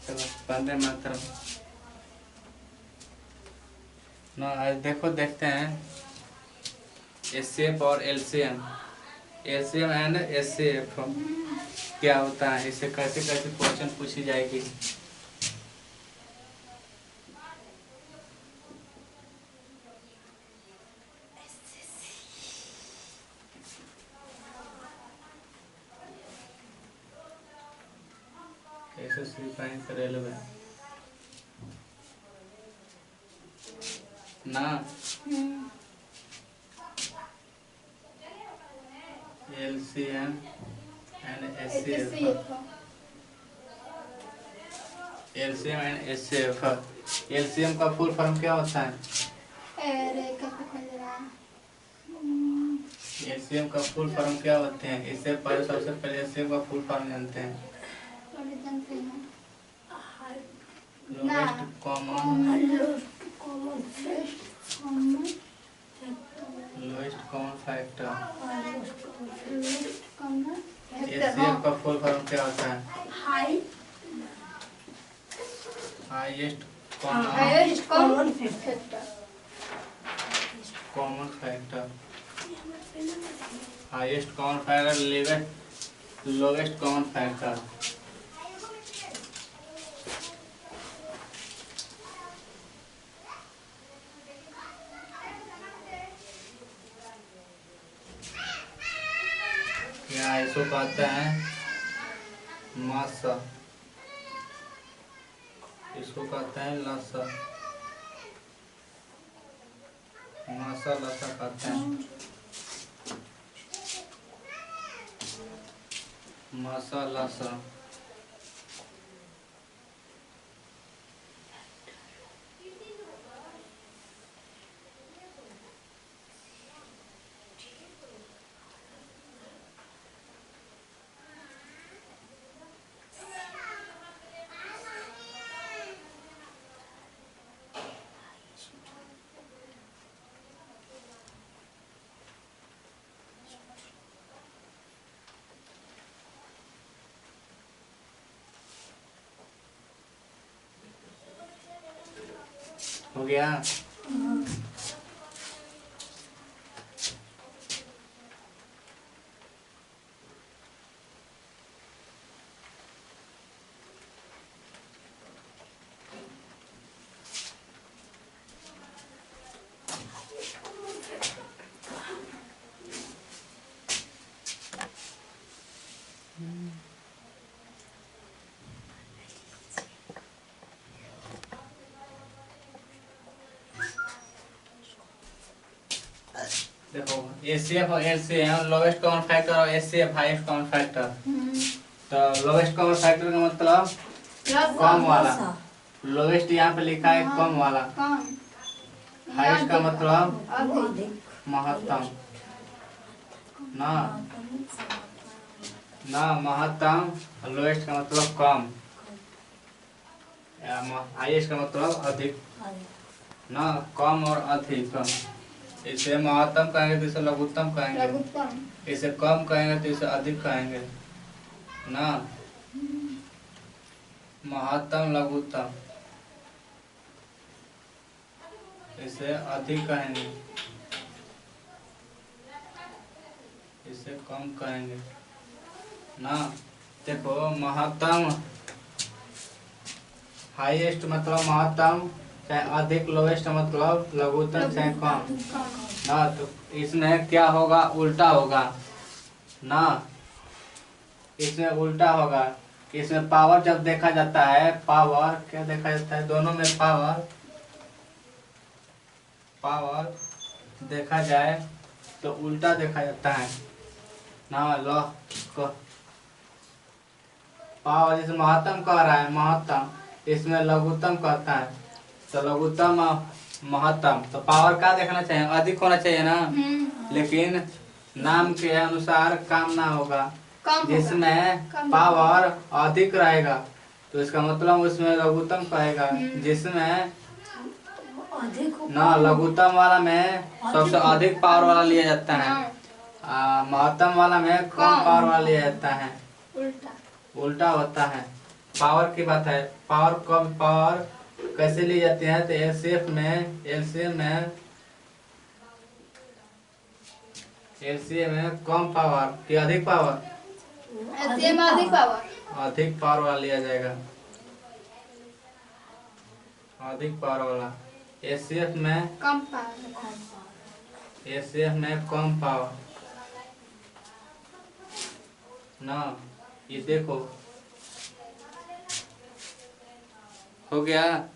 चलो वंदे मातरम। ना आज देखो देखते हैं एचसीएफ और एलसीएम, एलसीएम एंड एचसीएफ क्या होता है, इससे कैसे कैसे क्वेश्चन पूछी जाएगी। एसएससी साइंस रेलवे ना LCM and HCF, LCM and HCF. LCM का फुल फॉर्म क्या होता है? एलसीएम का फुल फॉर्म क्या होते हैं? इससे पहले सबसे पहले एलसीएम का फुल फॉर्म जानते हैं। Lowest common factor. एचसीएफ का फुल फॉर्म क्या होता है? Highest common factor. Highest common factor, lowest common factor. क्या इसको कहते हैं? मासा। इसको कहते हैं लसा। मासा लसा कहते हैं। मासा लसा। हो गया? देखो एचसीएफ और एलसीएम लोवेस्ट कॉमन फैक्टर और एचसीएफ हाईएस्ट कॉमन फैक्टर। तो लोवेस्ट कॉमन फैक्टर का मतलब कम वाला, लोवेस्ट यहाँ पे लिखा है कम वाला। हाईएस्ट का मतलब महत्तम ना, महत्तम। लोवेस्ट का मतलब कम, हाईएस्ट का मतलब अधिक ना, कम और अधिक। इसे महत्तम कहेंगे तो इसे लघुत्तम कहेंगे, इसे कम कहेंगे तो इसे अधिक कहेंगे ना। महत्तम लघुत्तम, इसे अधिक कहेंगे, इसे कम कहेंगे ना। देखो महत्तम, हाईएस्ट मतलब महत्तम चाहे अधिक, लोवेस्ट मतलब लघुत्तम चाहे कम ना। तो इसमें क्या होगा? उल्टा होगा ना, इसमें उल्टा होगा। इसमें पावर जब देखा जाता है, पावर क्या देखा जाता है? दोनों में पावर देखा जाए तो उल्टा देखा जाता है ना। लो पावर जैसे महत्तम कह रहा है, महत्तम, इसमें लघुत्तम कहता है तो लघुत्तम महत्तम। तो पावर क्या देखना चाहिए? अधिक होना चाहिए ना। लेकिन नाम के अनुसार काम ना होगा। जिसमें पावर अधिक रहेगा तो इसका मतलब उसमें लघुत्तम कहेगा। जिसमें ना लघुत्तम वाला में सबसे अधिक पावर वाला लिया जाता है, महत्तम वाला में कम पावर वाला लिया जाता है। उल्टा होता है। पावर की बात है। पावर कम, पावर कैसे ली जाती है? तो एलसीएम में कम पावर कि अधिक पावर? एलसीएम में अधिक पावर। अधिक पावर वाला लिया जाएगा, अधिक पावर वाला। एचसीएफ में कम पावर। एचसीएफ में कम पावर ना। ये देखो हो गया।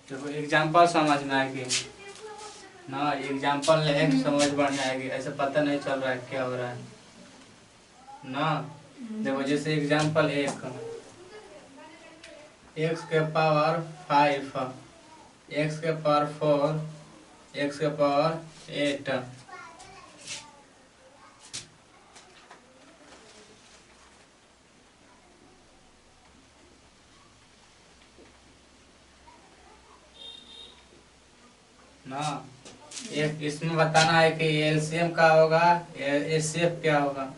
देखो एग्जाम्पल समझ में आएगी ना, एग्जाम्पल ले समझ बढ़िया आएगी। ऐसे पता नहीं चल रहा है क्या हो रहा है ना। देखो जैसे एग्जाम्पल एक, एक्स के पावर 5, एक्स के पावर 4, एक्स के पावर 8। ना एक इसमें बताना है कि एलसीएम क्या होगा, एचसीएफ क्या होगा।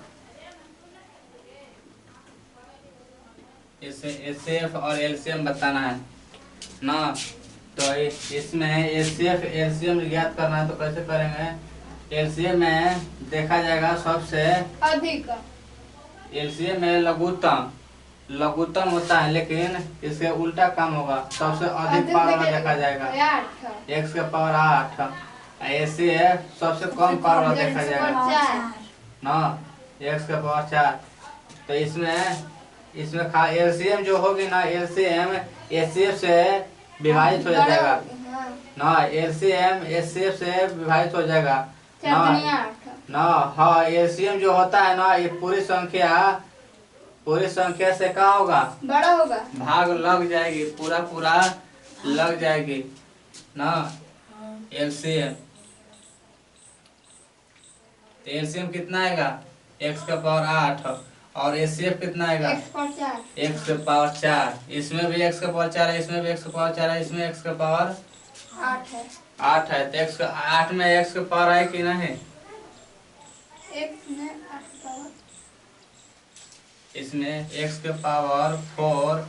इसे एचसीएफ और एलसीएम बताना है ना। तो इसमें एचसीएफ एलसीएम ज्ञात करना है तो कैसे करेंगे? एलसीएम में देखा जाएगा सबसे अधिक। एलसीएम में लघुत्तम, लघुत्तम होता है लेकिन इसके उल्टा काम होगा। सबसे अधिक पावर वाला देखा जाएगा, एक्स के पावर 8। ऐसे सबसे कम पावर वाला देखा जाएगा ना, एक्स के पावर 4। तो इसमें एलसीएम जो होगी ना, एलसीएम एचसीएफ से विभाजित हो जाएगा ना, एलसीएम एचसीएफ से विभाजित हो जाएगा ना। हाँ एलसीएम जो होता है ना, ये पूरी संख्या से क्या होगा? बड़ा होगा, भाग लग जाएगी, पूरा पूरा लग जाएगी ना एलसीएम। तो एलसीएम कितना आएगा? एक्स का पावर 8 और एचसीएफ कितना आएगा? एक्स का पावर 4। इसमें भी एक्स का पावर 4 है, इसमें भी एक्स का पावर 4 है, इसमें एक्स का पावर 8 है। तो एक्स का 8 में एक्स का पावर है कि नहीं? इसमें एक्स के पावर 4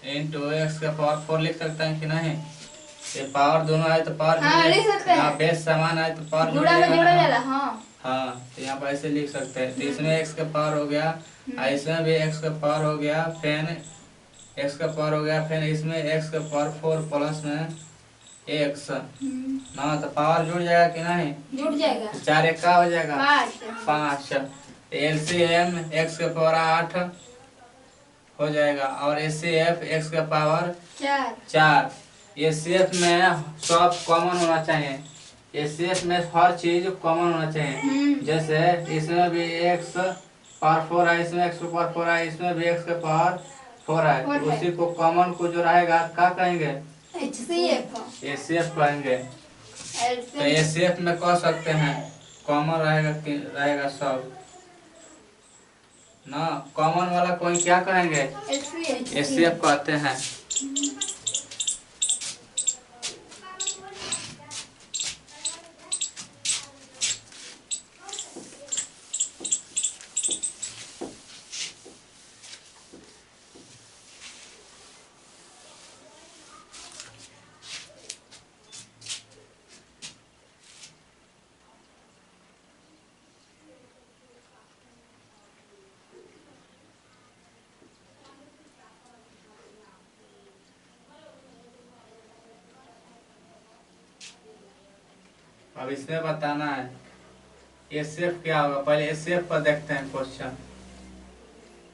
इंटू एक्स के पावर 4 लिख सकते हैं कि नहीं? ये पावर दोनों है तो पावर बेस समान है तो पावर जुड़ेगा। हाँ तो यहाँ पर ऐसे लिख सकते हैं। तो इसमें एक्स का पावर हो गया, इसमें भी एक्स का पावर हो गया, फिर एक्स का पावर हो गया, फिर इसमें एक्स का पावर 4 प्लस में एक्स ना। तो पावर जुड़ जाएगा कि नहीं? जुड़ जाएगा। 4 एक का हो जाएगा 5। एलसीएम एक्स के पावर 8 हो जाएगा और एचसीएफ एक्स का पावर 4। एचसीएफ में सब कॉमन होना चाहिए, एचसीएफ में हर चीज कॉमन होना चाहिए। जैसे इसमें भी एक्स पावर 4 है, इसमें एक्स पावर 4 है, इसमें भी एक्स का पावर 4 है। तो उसी को कॉमन को जो रहेगा क्या कहेंगे? एचसीएफ कहेंगे। तो एचसीएफ में कह सकते हैं कॉमन रहेगा सब ना। कॉमन वाला कोई क्या कहेंगे? एचसीएफ कहते हैं। अब इसमें बताना है एचसीएफ क्या होगा। पहले एचसीएफ पर देखते हैं क्वेश्चन।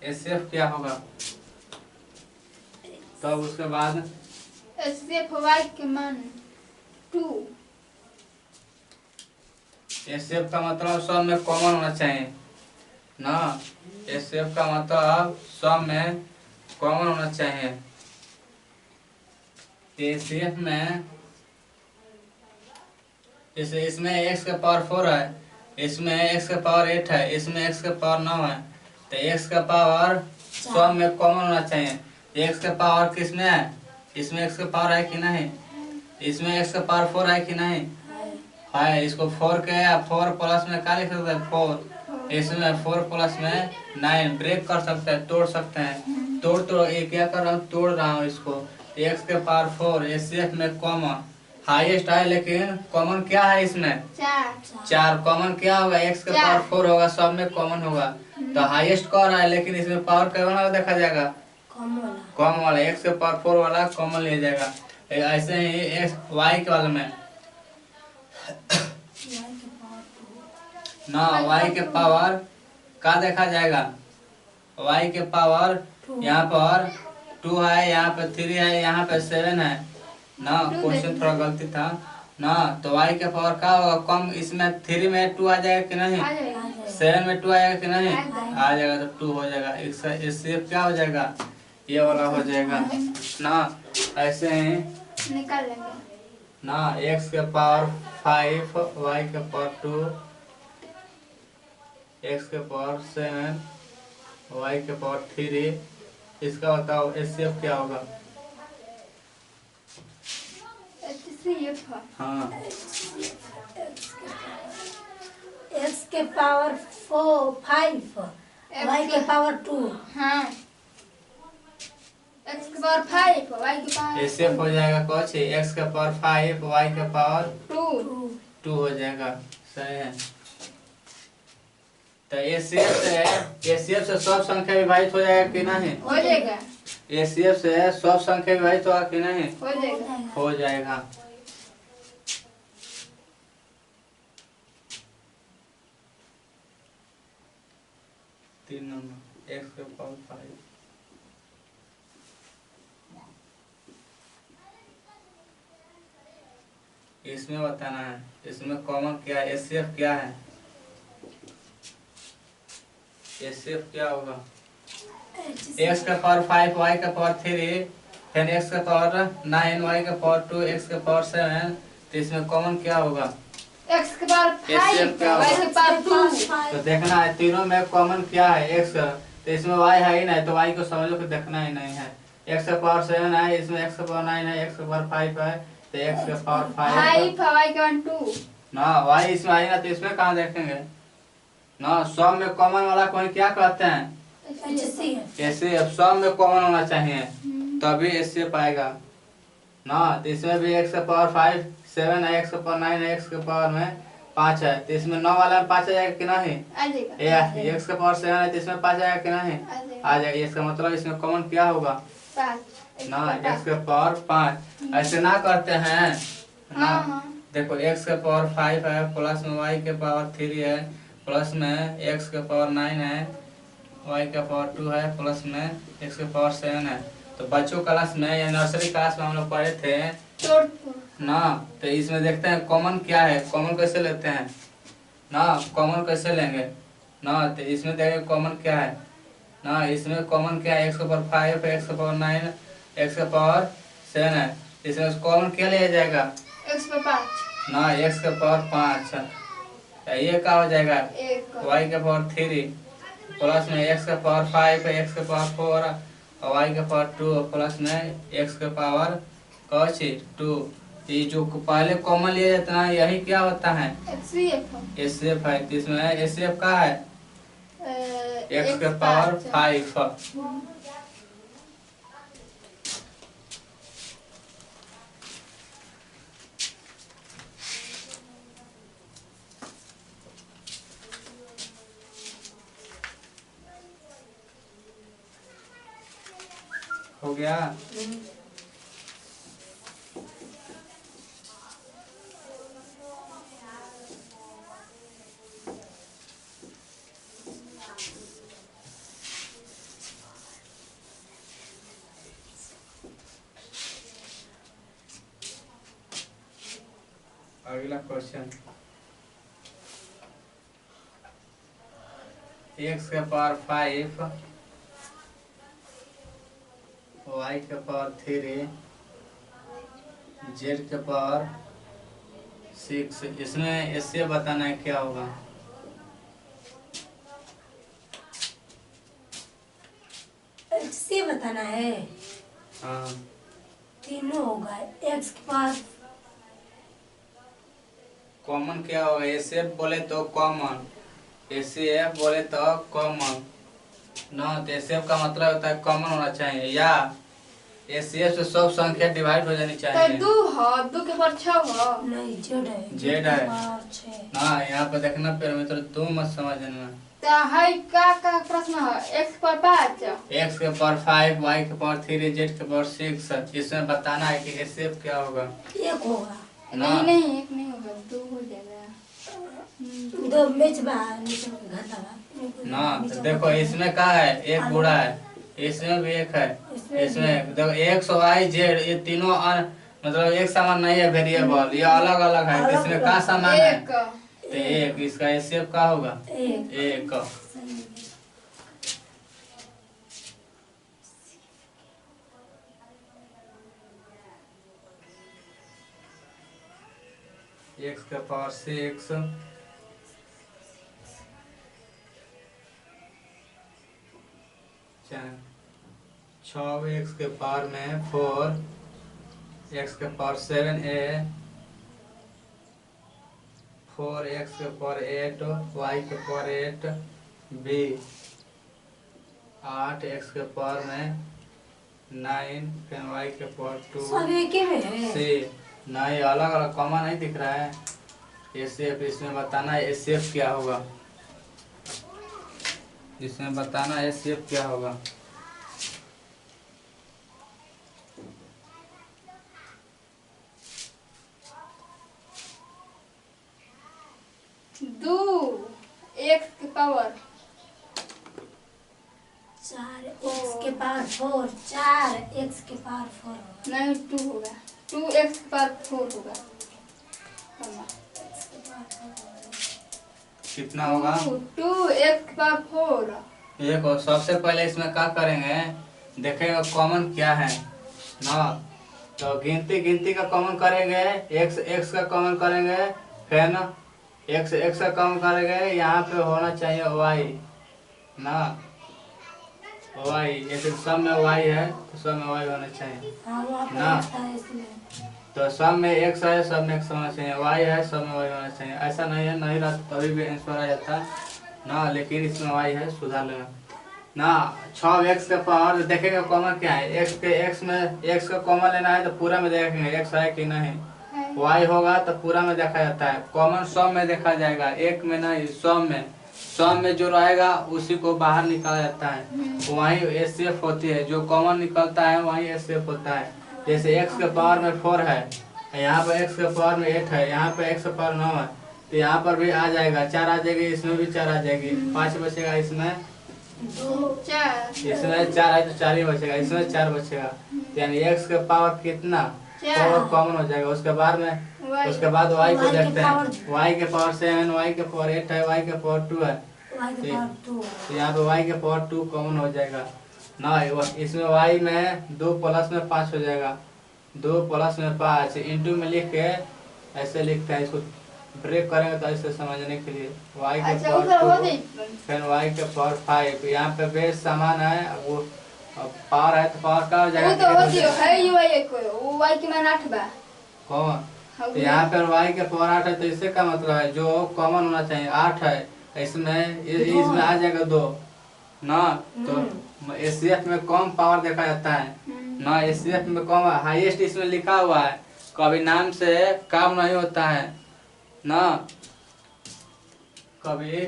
एचसीएफ क्या होगा, तब तो उसके बाद एचसीएफ होगा के मान 2। एचसीएफ का मतलब सब में कॉमन होना चाहिए ना। एचसीएफ का मतलब सब में कॉमन होना चाहिए। एचसीएफ में जैसे इसमें x का पावर 4 है, इसमें x का पावर 8 है, इसमें x का पावर 9 है, तो x का पावर सब में कॉमन होना चाहिए। x का पावर किसमें है? इसमें x का पावर है कि नहीं? इसमें x का पावर 4 है कि नहीं? है। इसको 4 के 4 प्लस में क्या लिख सकते हैं? 4। इसमें 4 प्लस में 9 ब्रेक कर सकते हैं, तोड़ सकते हैं। तोड़ ये क्या कर रहा हूँ? तोड़ रहा हूँ इसको। x के पावर 4 एचसीएफ में कॉमन हाईएस्ट है, लेकिन कॉमन क्या है इसमें? 4 कॉमन क्या होगा? x का पावर 4 होगा, सब में कॉमन होगा। तो हाईएस्ट कौन है, लेकिन इसमें पावर कौन वाला देखा जाएगा? कॉमन वाला। x के पावर 4 वाला कॉमन ले जाएगा। ऐसे ही y के वाले में ना y के पावर का देखा जाएगा? y के पावर यहाँ पर 2 है, यहाँ पे 3 है, यहाँ पे 7 है ना। क्वेश्चन थोड़ा गलती था ना। तो y के पावर का होगा कम? इसमें 3 में 2 आ जाएगा कि नहीं? 7 में 2 आएगा कि नहीं? आ जाएगा, तो 2 हो जाएगा। इससे क्या हो जाएगा? ये वाला हो जाएगा ना। ऐसे ही निकाल लेंगे ना। x के पावर 5, y के पावर 2, x के पावर 7, y के पावर 3। इसका बताओ एचसीएफ क्या होगा? हाँ, एक्स के पावर 5, वाई के पावर 2। हाँ x के पावर 5 y के पावर एचसीएफ हो जाएगा कुछ x के पावर 5, y के पावर 2 हो जाएगा। सही है। तो एचसीएफ से सब संख्या विभाजित हो जाएगा कि नहीं? हो जाएगा। एचसीएफ से सब संख्या विभाजित होगा कि नहीं? हो जाएगा। हो जाएगा। तीन नंबर x के पावर 5। इसमें बताना है इसमें कॉमन क्या है? एचसीएफ क्या है? एचसीएफ क्या होगा? x का पावर 5, y का पावर 3, फिर x का पावर 9, y का पावर 2, x का पावर 7। तो इसमें कॉमन क्या होगा? x के पावर 5 y के पावर 2। तो देखना है तीनों में कॉमन क्या है? x का। तो इसमें y है ही नहीं, तो y को समझ लो कि देखना ही नहीं है। x का पावर 7 है, इसमें x का पावर 9 है, x का पावर 5 है, तो x का पावर 5 y के पावर 2 ना। y इसमें आई ना, तो इसमें कहाँ देखेंगे ना। सब में कॉमन वाला कोई क्या कहते हैं? एचसीएफ। सब में कॉमन होना चाहिए तभी एचसीएफ आएगा ना। तो इसमें भी x का पावर 5 7 है, x का पावर 9 है, x के पावर में 5 है, तो इसमें 9 वाला में 5 आ जाएगा कि नहीं? आ जाएगा। x का पावर 7 है, तो इसमें 5 आएगा कि नहीं? आ जाएगा। इसका मतलब इसमें कॉमन क्या होगा? 5 ना x के पावर 5। ऐसे ना करते हैं ना। देखो x के पावर 5 है, प्लस में y के पावर 3 है, प्लस में x के पावर 9 है, y का पावर 2 है, प्लस में x के पावर 7 है। तो बच्चों क्लास में या नर्सरी क्लास में हम लोग पढ़े थे ना। तो इसमें देखते हैं कॉमन क्या है, कॉमन कैसे लेते हैं ना। कॉमन कैसे लेंगे ना। तो इसमें देखेंगे कॉमन क्या है ना। इसमें कॉमन क्या है? x के पावर 5, x के पावर 9, x के पावर 7 है। इसमें कॉमन क्या लिया जाएगा? x के पावर 5 ना, x के पावर 5। ये क्या हो जाएगा? y के पावर 3 प्लस में x के पावर 5, x के पावर 4 और y के पावर 2 प्लस में x के पावर 2। ये जो पहले कॉमन लिया जाता है यही क्या होता है? एचसीएफ है। तो इसमें एचसीएफ का है x के पावर 5। हो गया। अगला क्वेश्चन एक्स के पावर 5 वाई के पावर 3 जेड के पावर 6। इसमें इससे बताना है क्या होगा। इससे बताना है। हाँ तीनों होगा। एक्स के पास कॉमन क्या होगा? एसएफ बोले तो कॉमन, एसएफ बोले तो कॉमन ना, तो एसएफ का मतलब होता है कॉमन होना चाहिए, या एसएफ से सब संख्या डिवाइड हो जानी तो चाहिए। 2 हो, 2 के पावर 6 हो। नहीं, जेड है। जेड है। पावर 6। हाँ यहाँ पे देखना पैरामीटर 2 मत समझना। तो है का प्रश्न है? x पर 5, एक्स के पावर 5 वाई के पावर 3 जेड के पावर 6। इसमें बताना है कि एसएफ क्या होगा। एक होगा। ना। नहीं 1 नहीं होगा, 2 हो जाएगा। दो मैच बाहर नीचे घटा बा। ना तो देखो इसमें क्या है, एक गुणा है, इसमें भी एक है। इसमें देखो एक्स वाई जेड ये तीनों मतलब एक समान नहीं है, वेरिएबल ये अलग अलग है। तो इसमें क्या समान है? 1 तो एक, इसका एसएफ क्या होगा? एक। एक्स के पावर 6 6 एक्स के पावर में 4 एक्स के पावर 7a 4 एक्स के पावर 8 वाई के पावर 8 b 8 एक्स के पावर में 9 फिर वाई के पावर 2 सब एक ही में है। c। नहीं अलग अलग कॉमन नहीं दिख रहा है। एसएफ इसमें बताना है एसएफ क्या होगा। इसमें बताना है एसएफ क्या होगा। दो एक्स के पावर 4 एक्स के पावर 4 4 एक्स के पावर 4 नहीं 2 होगा, 2 एक्स के पावर 4 होगा। कितना होगा? 2 एक्स के पावर 4। एक और सबसे पहले इसमें क्या करेंगे, देखेंगे कॉमन क्या है ना। तो गिनती का कॉमन करेंगे, एक्स एक्स का कॉमन करेंगे, फिर ना एक्स एक्स का कॉमन करेंगे। यहाँ पे होना चाहिए वाई ना, वाई जैसे सब में वाई है तो सब में वाई होना चाहिए ना। तो सब में एक्स है, सब में एक्स होना चाहिए, वाई है सब में वाई होना चाहिए। ऐसा नहीं है, नहीं रहता तभी भी आंसर आ जाता ना, लेकिन इसमें वाई है, सुधार लेना ना। 6 एक्स का पावर देखेंगे कॉमन क्या है। एक्स के एक्स में एक्स का कॉमन लेना है तो पूरा में देखेंगे एक्स है कि नहीं। वाई होगा तो पूरा में देखा जाता है, कॉमन सब में देखा जाएगा, एक में नहीं सब में। सब में जो रहेगा उसी को बाहर निकाला जाता है, वही एसएफ होती है। जो कॉमन निकलता है वही एसएफ होता है। जैसे एक्स के पावर में 4 है, यहाँ पर एक्स के पावर में 8 है, यहाँ पर एक्स के पावर 9 है, तो यहाँ पर भी आ जाएगा 4 आ जाएगी, इसमें भी 4 आ जाएगी, 5 बचेगा, इसमें 4 इसमें 4 है तो 4 ही बचेगा, इसमें 4 बचेगा। यानी एक्स का पावर कितना कॉमन हो जाएगा। उसके बाद में उसके बाद वाई को देखते हैं। वाई के पावर 7, वाई के पावर 8 है, वाई के पावर 2 है, तो यहाँ पे वाई के पावर 2 कॉमन हो जाएगा ना। इसमें वाई में 2 प्लस में 5 हो जाएगा, 2 प्लस में 5 इंटू में लिख के ऐसे लिखते हैं। इसको ब्रेक करेंगे तो ऐसे समझने के लिए वाई के पावर 2 फिर वाई के पावर 5। यहाँ पे बेस समान है, वो पावर है तो पावर का हो जाएगा। वो तो होती है ये वाई को, वो वाई के मान 8 बा। कौन? तो यहाँ पर वाई के पावर 8 है, तो इससे का मतलब है जो कॉमन होना चाहिए 8 है, इसमें आ जाएगा 2 ना। तो एसएफ में कम पावर देखा जाता है ना, एसएफ में कम हाईएस्ट इसमें लिखा हुआ है। कभी नाम से काम नहीं होता है ना, कभी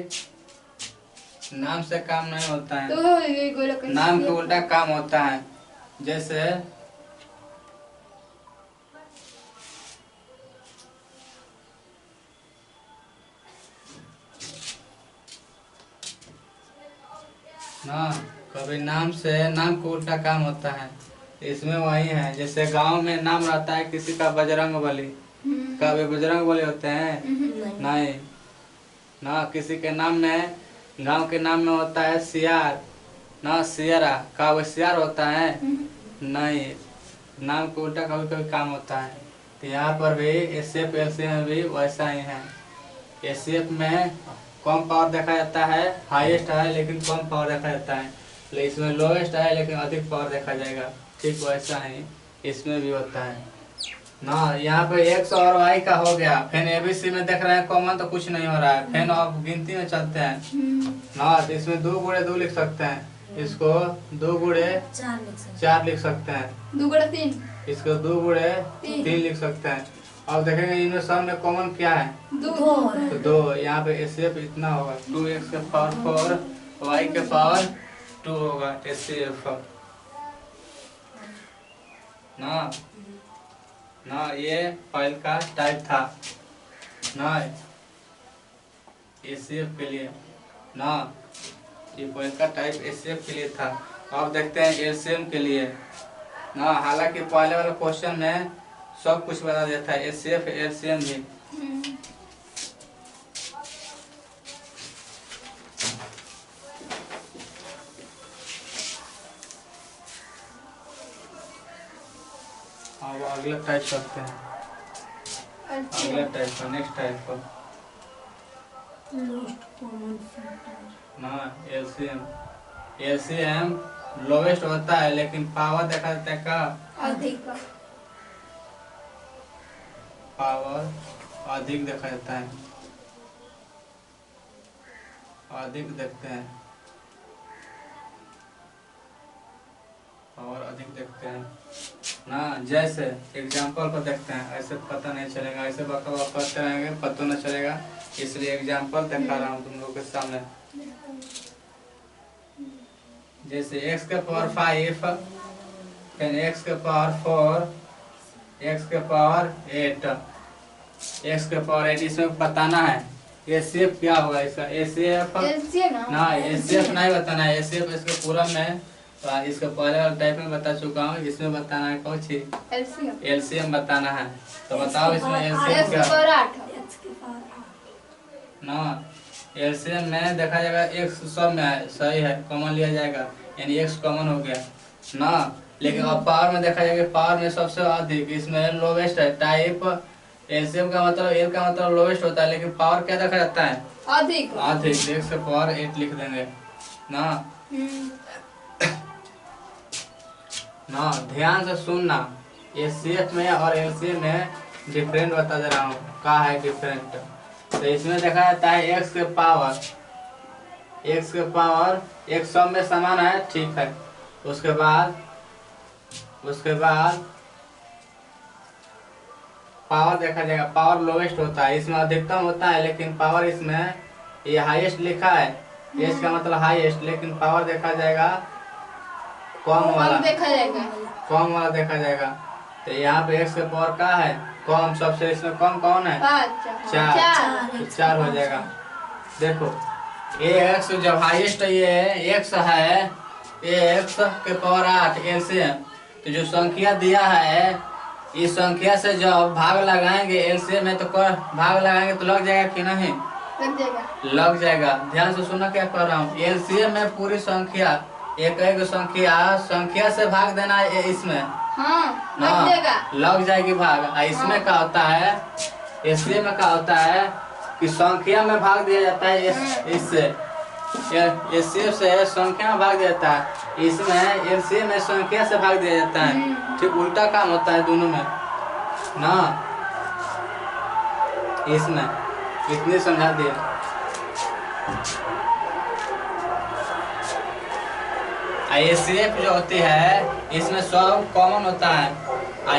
नाम से काम नहीं होता है, तो ये गोला कैसे नाम के उल्टा काम होता है। जैसे ना, कभी नाम से नाम को उल्टा काम होता है, इसमें वही है। जैसे गांव में नाम रहता है किसी का बजरंग बली, कभी बजरंग बली होते हैं नहीं ना, किसी के नाम में गांव के नाम में होता है सियार ना सियरा का वो सियार होता है नहीं, नाम को उल्टा कभी कभी काम होता है। तो यहाँ पर भी एसएफ एलसीएम में भी वैसा ही है। एसएफ में कम पावर देखा जाता है, हाईएस्ट है लेकिन कम पावर देखा जाता है, लेकिन इसमें लोएस्ट है लेकिन अधिक पावर देखा जाएगा। ठीक वैसा ही इसमें भी होता है ना। यहाँ पे एक्स और वाई का हो गया, फिर एबीसी में देख रहे हैं कॉमन तो कुछ नहीं हो रहा है, फिर आप गिनती में चलते हैं ना। तो इसमें 2 गुणे 2 लिख सकते हैं, इसको 2 गुणे 4 लिख सकते हैं, 2 गुणे 3, इसको 2 गुणे 3 लिख सकते हैं। अब देखेंगे इनमें सब में कॉमन क्या है, 2 तो 2। यहाँ पे एसएफ इतना होगा 2x के पावर 4 y के पावर 2 होगा एसएफ ना। ना ये फाइल का टाइप था ना एसएफ के लिए ना, ये फाइल का टाइप एसएफ के लिए था। अब देखते हैं एलसीएम के लिए ना। हालांकि पहले वाला क्वेश्चन में सब कुछ बता देता है, एसएफ एलसीएम भी। अब अगला टाइप करते हैं, अगला टाइप का नेक्स्ट टाइप का ना एलसीएम। एलसीएम लोवेस्ट होता है लेकिन पावर देखा जाता है का अधिक, पावर अधिक देखा जाता है, अधिक देखते हैं, पावर अधिक देखते हैं ना। जैसे एग्जाम्पल को देखते हैं, ऐसे पता नहीं चलेगा, ऐसे बकवास करते रहेंगे पता नहीं चलेगा, इसलिए एग्जाम्पल दिखा रहा हूँ तुम लोग के सामने। जैसे x के पावर 5, फिर x के पावर 4, x के पावर 8, x के पावर 8, इसमें बताना है एसएफ क्या होगा इसका। एसएफ ना, एसएफ नहीं बताना है, एसएफ इसके पूरा में तो इसका पहले वाला टाइप में बता चुका हूँ, इसमें बताना है कौन सी एलसीएम बताना है। तो बताओ इसमें एलसीएम क्या ना। एलसीएम में देखा जाएगा एक्स सब में है, सही है, कॉमन लिया जाएगा यानी एक्स कॉमन हो गया ना। लेकिन अब पावर में देखा जाएगा, पावर में सबसे अधिक इसमें लोवेस्ट है टाइप। एलसीएम का मतलब एल का मतलब लोवेस्ट होता है, लेकिन पावर क्या देखा जाता है अधिक, अधिक। एक्स के पावर 8 लिख देंगे ना। ना ध्यान से सुनना, एसएफ में और एलसीएम में डिफरेंट बता दे रहा हूँ, क्या है डिफरेंट। तो इसमें देखा जाता है एक्स के पावर एक सब में समान है, ठीक है। उसके बाद पावर देखा जाएगा, पावर लोवेस्ट होता है, इसमें अधिकतम होता है लेकिन पावर इसमें ये हाईएस्ट लिखा है, एस का मतलब हाईएस्ट, लेकिन पावर देखा जाएगा कम वाला देखा जाएगा। तो यहाँ पे एक्स के पावर का है कम, सबसे इसमें कम कौन है 4 हो जाएगा। देखो ये एक्स जब हाईएस्ट ये एक्स है, एक्स के पावर 8 एलसीएम, तो जो संख्या दिया है इस संख्या से जब भाग लगाएंगे एलसीएम में तो भाग लगाएंगे तो लग जाएगा कि नहीं, लग जाएगा। ध्यान से सुना क्या कर रहा हूँ, एलसीएम में पूरी संख्या एक संख्या से भाग देना है इसमें, लग जाएगी भाग। इसमें क्या होता है, एलसीएम में क्या होता है कि संख्या में भाग दिया जाता है, इससे एलसीएम से संख्या में भाग दिया जाता है, इसमें एलसीएम में संख्या से भाग दिया जाता है। ठीक उल्टा काम होता है दोनों में ना। इसमें इतनी समझा दिया। एलसीएम जो होती है इसमें सब कॉमन होता है,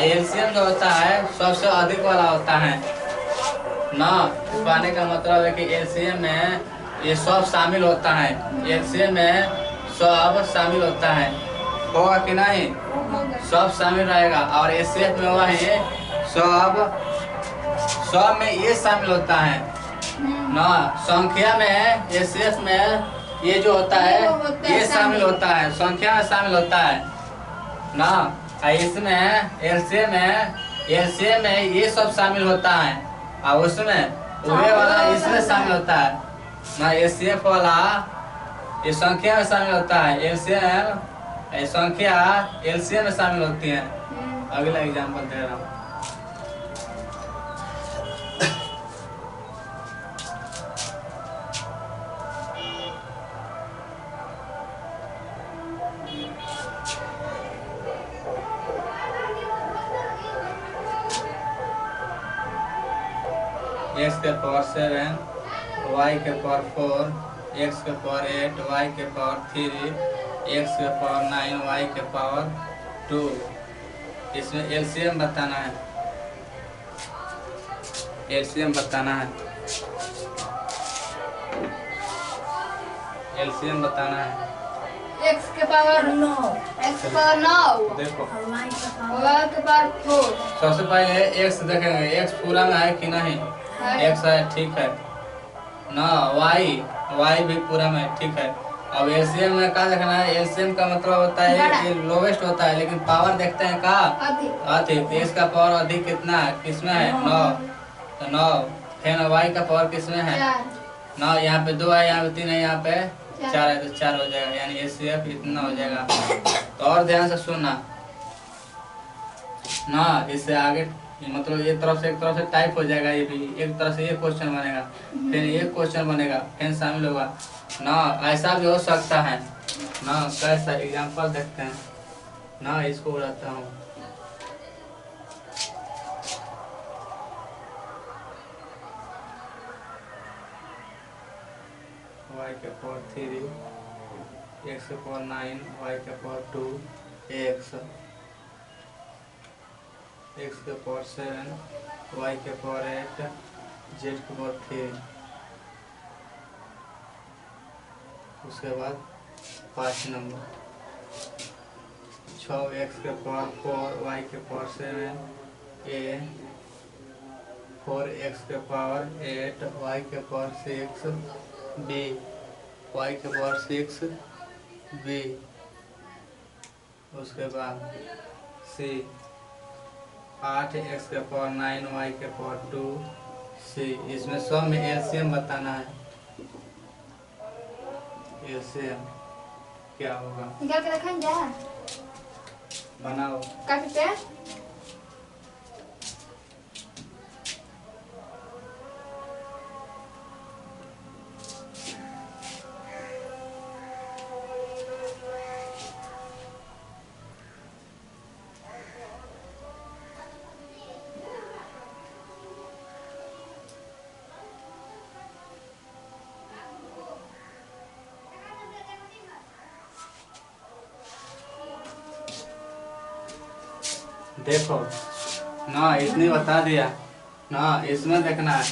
एलसीएम जो होता है सबसे अधिक वाला होता है ना। पाने का मतलब है कि एलसीएम में ये सब शामिल होता है, एलसीएम में सब शामिल होता है, होगा कि नहीं, सब शामिल रहेगा। और एलसीएम में हुआ है सब में ये शामिल होता है ना। संख्या में एलसीएम में ये जो होता है ये शामिल होता है, संख्या में शामिल होता है ना। इसमें एलसीएम में ये सब शामिल होता है, और उसमें उगे वाला इसमें शामिल होता है ना एचसीएफ वाला ये संख्या में शामिल होता है। एलसीएम संख्या एलसीएम में शामिल होती है। अगला एग्जांपल दे रहा हूँ। एक्स के पावर 7 वाई के पावर 4 एक्स के पावर 8 वाई के पावर 3 एक्स के पावर 9 वाई के पावर 2। इसमें एलसीएम बताना है। एलसीएम बताना है। एलसीएम बताना है। एक्स के पावर 9 देखो वाई के पावर 4। सबसे पहले एक्स देखेंगे, एक्स पूरा में है कि नहीं। एक्स है, ठीक है ना। वाई भी पूरा में, ठीक है। अब एलसीएम में क्या देखना है। एलसीएम का मतलब होता है ये लोवेस्ट होता है, लेकिन पावर देखते हैं का अधिक। एक्स का पावर अधिक कितना है, किसमें है 9, तो 9। फिर वाई का पावर किसमें है 9। यहाँ पे 2 है, यहाँ पे 3 है, यहाँ पे 4 है, तो 4 हो जाएगा, यानी एचसीएफ इतना हो जाएगा। तो और ध्यान से सुनना ना, इससे आगे मतलब एक तरफ से टाइप हो जाएगा। ये भी एक तरफ से ये क्वेश्चन बनेगा, फिर ये क्वेश्चन बनेगा, फिर शामिल होगा ना। ऐसा भी हो सकता है ना। कैसा एग्जांपल देखते हैं ना, इसको उड़ाता हूँ। वाई के पावर 3 एक्स के पावर 9 वाई के पावर 2 एक्स के पावर 7 वाई के पावर 8 जेड के पावर 3। उसके बाद 5 नंबर 6 एक्स के पावर 4 वाई के पावर 7 ए 4 एक्स के पावर 8 वाई के पावर 6 बी वाई के पावर 6 बी। उसके बाद सी 8 एक्स के पावर 9 वाई के पावर 2 सी। इसमें सब में एलसीएम बताना है। एलसीएम क्या होगा, निकाल के रखें क्या बनाओ। काटते हैं। देखो ना, इसने बता दिया ना। इसमें देखना है,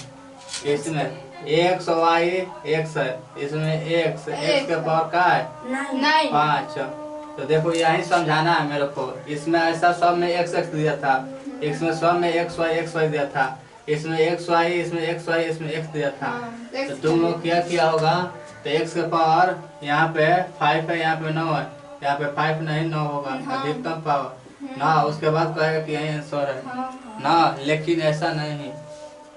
इसमें एक्स वाई एक्स है, इसमें एक्स के पावर का है 5। तो देखो यही समझाना है मेरे को। इसमें ऐसा सब में एक्स दिया था, इसमें सब में एक्स वाई दिया था, इसमें एक्स वाई इसमें एक्स दिया था। तो तुम लोग क्या किया होगा, तो एक्स के पावर यहाँ पे 5 है, यहाँ पे 9 है, यहाँ पे 5 नहीं 9 होगा अधिकतम पावर ना। उसके बाद कहेगा कि यही आंसर है ना, लेकिन ऐसा नहीं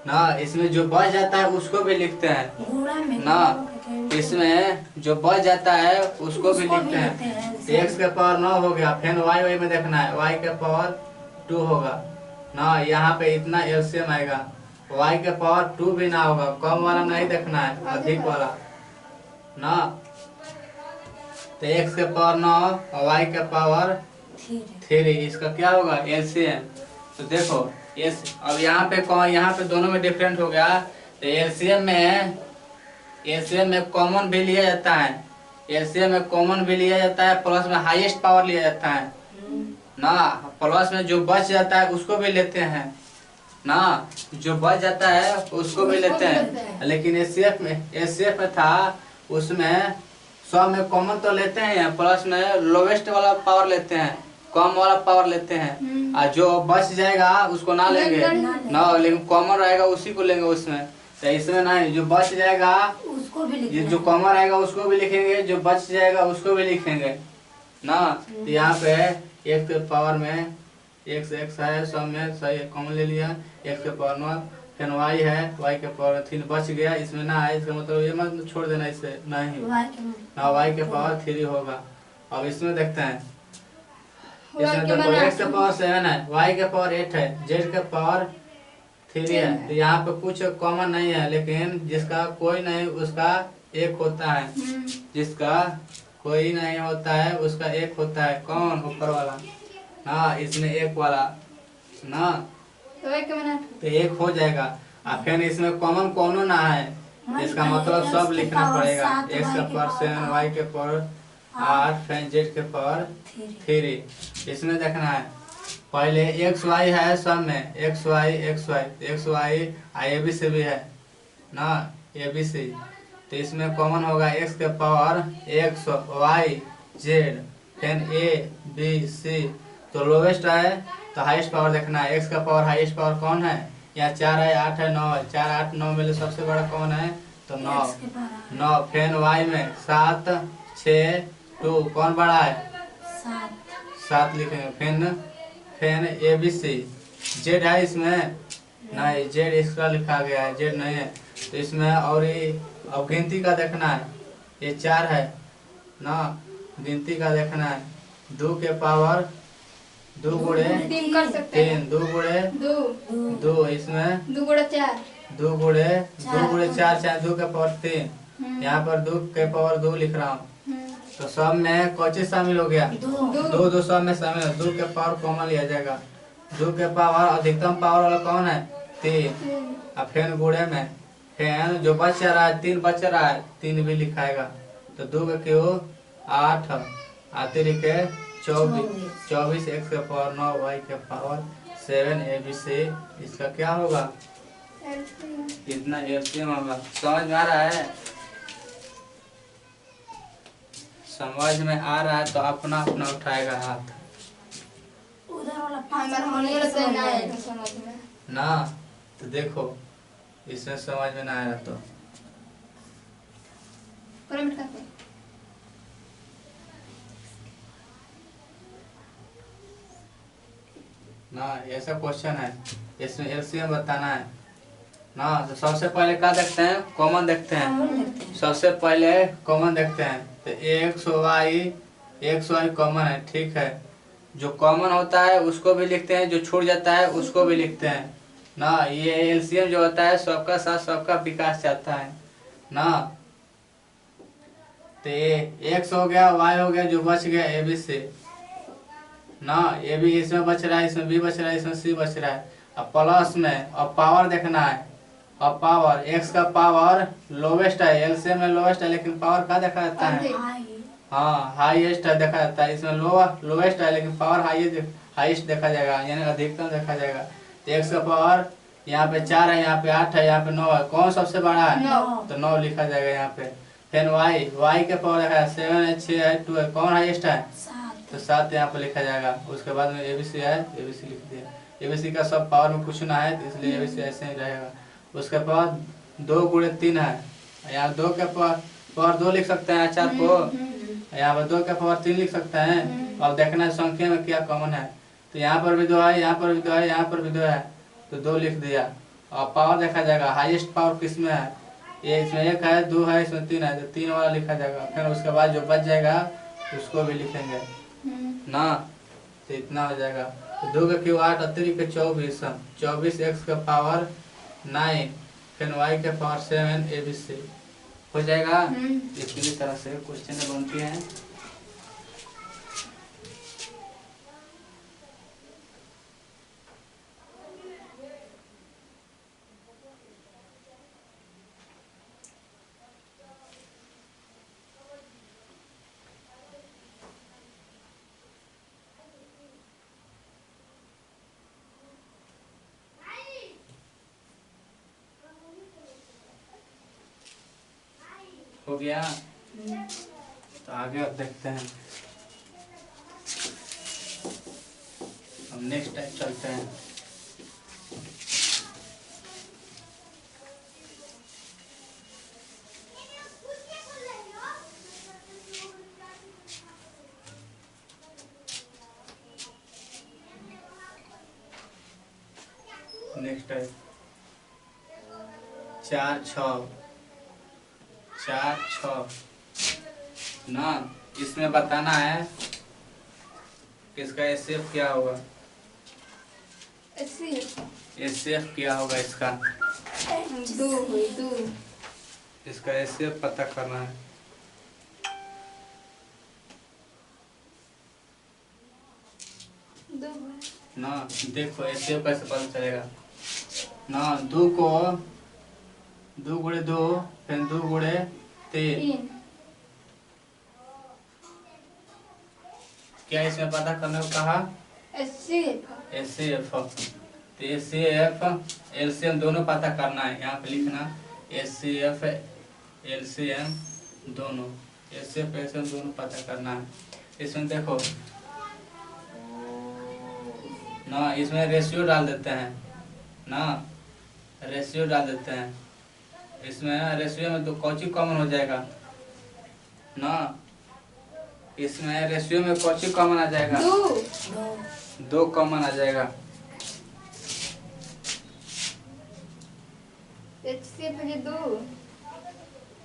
ना। इसमें जो बच जाता है उसको भी लिखते हैं ना। इसमें जो बच जाता है उसको भी लिखते हैं। एक्स के पावर 9 हो गया, फिर वाई में देखना है, वाई के पावर 2 होगा ना। यहाँ पे इतना एलसीएम आएगा। वाई के पावर 2 भी ना होगा, कम वाला नहीं देखना है, अधिक वाला ना। तो एक्स के पावर 9 और वाई के पावर 3, इसका क्या होगा एलसीएम। तो देखो अब यहाँ पे दोनों में डिफरेंट हो गया। तो एलसीएम में कॉमन भी लिया जाता है। एलसीएम में कॉमन भी लिया जाता है, प्लस में हाईएस्ट पावर लिया जाता है ना। प्लस में जो बच जाता है उसको भी लेते हैं ना, जो बच जाता है उसको भी लेते हैं। लेकिन एचसीएफ में था, उसमें सब में कॉमन तो लेते हैं, प्लस में लोवेस्ट वाला पावर लेते हैं, कम वाला पावर लेते हैं। और जो बच जाएगा उसको ना लेंगे ना, लेकिन कॉमन रहेगा उसी को लेंगे उसमें। तो इसमें नहीं, जो बच जाएगा उसको भी लिखेंगे, जो कॉमन रहेगा उसको भी लिखेंगे, जो बच जाएगा उसको भी लिखेंगे ना। तो यहाँ पे एक्स के पावर में एक्स है, सब में सही कॉमन ले लिया। एक्स के पावर 9 फिर वाई है, वाई के पावर 3 बच गया, इसमें ना है, इसका मतलब ये मत छोड़ देना इसे, नहीं ना वाई के पावर 3 होगा। अब इसमें देखते हैं, इसमें देखो x के पावर 7 है, y के पावर 8 है, z के पावर 3 है। तो यहाँ पे कुछ कॉमन नहीं है, लेकिन जिसका कोई नहीं उसका एक होता है, जिसका कोई नहीं होता है उसका एक होता है। कौन? ऊपर वाला ना, इसमें एक वाला ना, तो एक हो जाएगा। और फिर इसमें कॉमन कोनो ना है, इसका मतलब सब लिखना पड़ेगा। x के पावर 7, y के पावर 8, फिर z के पावर 3। इसमें देखना है पहले एक्स वाई है सब में, X Y X Y X Y, A B C भी है ना, ए बी सी। तो इसमें कॉमन होगा एक्स के पावर एक्स वाई जेड, फिर ए बी सी। तो लोवेस्ट है तो हाईएस्ट पावर देखना है। एक्स का पावर हाईएस्ट पावर कौन है? यहाँ 4 है, 8 है, 9 है। 4 8 9 में सबसे बड़ा कौन है? तो 9। फिर वाई में 7 6 2 कौन बड़ा है? 7 लिखेंगे। फिर ए बी सी। जेड है इसमें? नहीं, जेड एक्स्ट्रा लिखा गया है, जेड नहीं है। तो इसमें और ये अब गिनती का देखना है, ये 4 है ना, गिनती का देखना है। 2 के पावर 2 गुणे 3, 2 गुणे 2, इसमें 2 गुणे 4, 2 गुणे 4, चाहे 2 के पावर 3। यहाँ पर 2 के पावर 2 लिख रहा हूँ। तो सब में कौन चीज शामिल हो गया? 2 सब में शामिल है। 2 के पावर कॉमन लिया जाएगा। 2 के पावर अधिकतम पावर वाला कौन है? 3। और फिर गुणे में फिर जो बच रहा है 3 बच रहा है, 3 भी लिखाएगा। तो 2 के क्यू 8, अतिरिक्त 24, एक्स के पावर 9, वाई के पावर 7, ए बी सी। इसका क्या होगा? इतना एलसीएम होगा। समझ में आ रहा है? समझ में आ रहा है तो अपना अपना उठाएगा हाथ ना। तो देखो इसमें समझ में ना आया तो ना, ऐसा क्वेश्चन है, इसमें एलसीएम बताना है ना। तो सबसे पहले क्या देखते हैं? कॉमन देखते हैं। सबसे पहले कॉमन देखते हैं। तो एक्स वाई कॉमन है, ठीक है। जो कॉमन होता है उसको भी लिखते हैं, जो छूट जाता है उसको भी लिखते हैं ना। ये एलसीएम जो होता है सबका साथ सबका विकास चाहता है ना। तो एक्स हो गया, वाई हो गया, जो बच गया ए बी सी ना। ए भी इसमें बच रहा है, इसमें बी बच रहा है, इसमें सी बच रहा है। अब प्लस में अब पावर देखना है। अब पावर एक्स का पावर लोवेस्ट है, एलसीएम में लोवेस्ट है, लेकिन पावर क्या देखा जाता है? हाँ, हाईएस्ट है देखा जाता है। इसमें लोवेस्ट है लेकिन पावर हाईएस्ट देखा जाएगा, यानी अधिकतम देखा जाएगा। तो एक्स का पावर यहाँ पे 4 है, यहाँ पे 8 है, यहाँ पे 9 है। कौन सबसे बड़ा है? 9। तो 9 लिखा जाएगा यहाँ पे। फिर वाई के पावर देखा है 7 है, 6 है, 2 है। कौन हाईएस्ट है? तो 7 यहाँ पे लिखा जाएगा। उसके बाद में एबीसी है, एबीसी लिख दिया। एबीसी का सब पावर में पूछना है, इसलिए एबीसी ऐसे ही रहेगा। उसके बाद 2 गुणे 3 है, यहाँ 2 के पावर 2 लिख सकते हैं 4 को, यहाँ पर 2 के पावर 3 लिख सकते हैं। और देखना है संख्या में क्या कॉमन है। तो यहाँ पर भी 2 है, यहाँ पर भी 2 है, यहाँ पर भी 2 है, तो 2 लिख दिया। और पावर देखा जाएगा हाईएस्ट पावर किस में है? ये इसमें 1 है, 2 है, इसमें 3 है, तो 3 वाला लिखा जाएगा। फिर उसके बाद जो बच जाएगा उसको भी लिखेंगे ना। तो इतना हो जाएगा। तो 2 का क्यू 8, अतिरिक्त 24 एक्स का पावर 9, फिर वाई के पावर 7, ए बी सी हो जाएगा। इसी तरह से क्वेश्चन बनती है। हो गया। तो आगे अब देखते हैं, अब नेक्स्ट टाइप चलते हैं। नेक्स्ट टाइप 4 6 4 6 ना। इसमें बताना है कि इसका एसएफ क्या होगा। एसएफ क्या होगा इसका, इसका एसएफ पता करना है ना। देखो एसएफ कैसे पता चलेगा ना। 2 को 2 गुणे 2 फिर 2 गुणे 3 क्या इसमें पता करने को कहा, एसएफ। तो एसएफ एलसीएम दोनों पता करना है, यहाँ पे लिखना एसएफ एलसीएम दोनों, एसएफ एलसीएम दोनों पता करना है। इसमें देखो ना, इसमें रेशियो डाल देते हैं ना, रेशियो डाल देते हैं। इसमें रेशियो में तो कौची कॉमन हो जाएगा ना, इसमें रेशियो में कौची कॉमन आ जाएगा, 2 कॉमन आ जाएगा।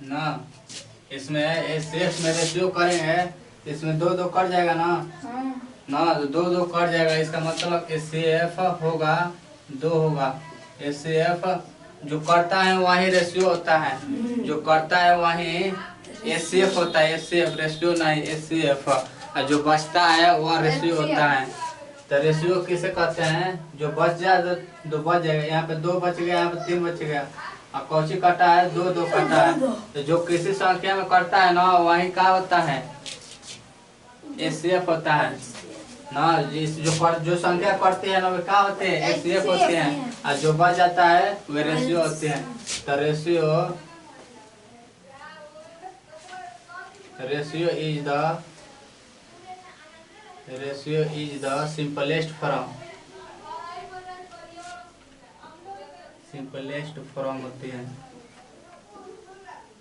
ना इसमें एसएफ में रेशियो करेंगे, इसमें 2 2 कट जाएगा ना। ना तो 2 2 कट जाएगा, इसका मतलब एसएफ होगा 2 होगा। एसएफ जो करता है वही रेशियो होता है, जो करता है वही एसएफ होता है। एसएफ रेशियो नहीं, एसएफ। और जो बचता है वह रेशियो होता है। तो रेशियो किसे कहते हैं, जो बच जाए तो बच जाएगा। यहाँ पे 2 बच गया, यहाँ पे 3 बच गया, और कौची कटा है 2 2 कटा है। तो जो किसी संख्या में करता है ना वही क्या होता है, एसएफ होता है ना। जो संख्या करती है ना वे क्या होते हैं, एसएफ होते हैं। और जो बच जाता है वे रेशियो होते हैं। तो ratio is the simplest form होती है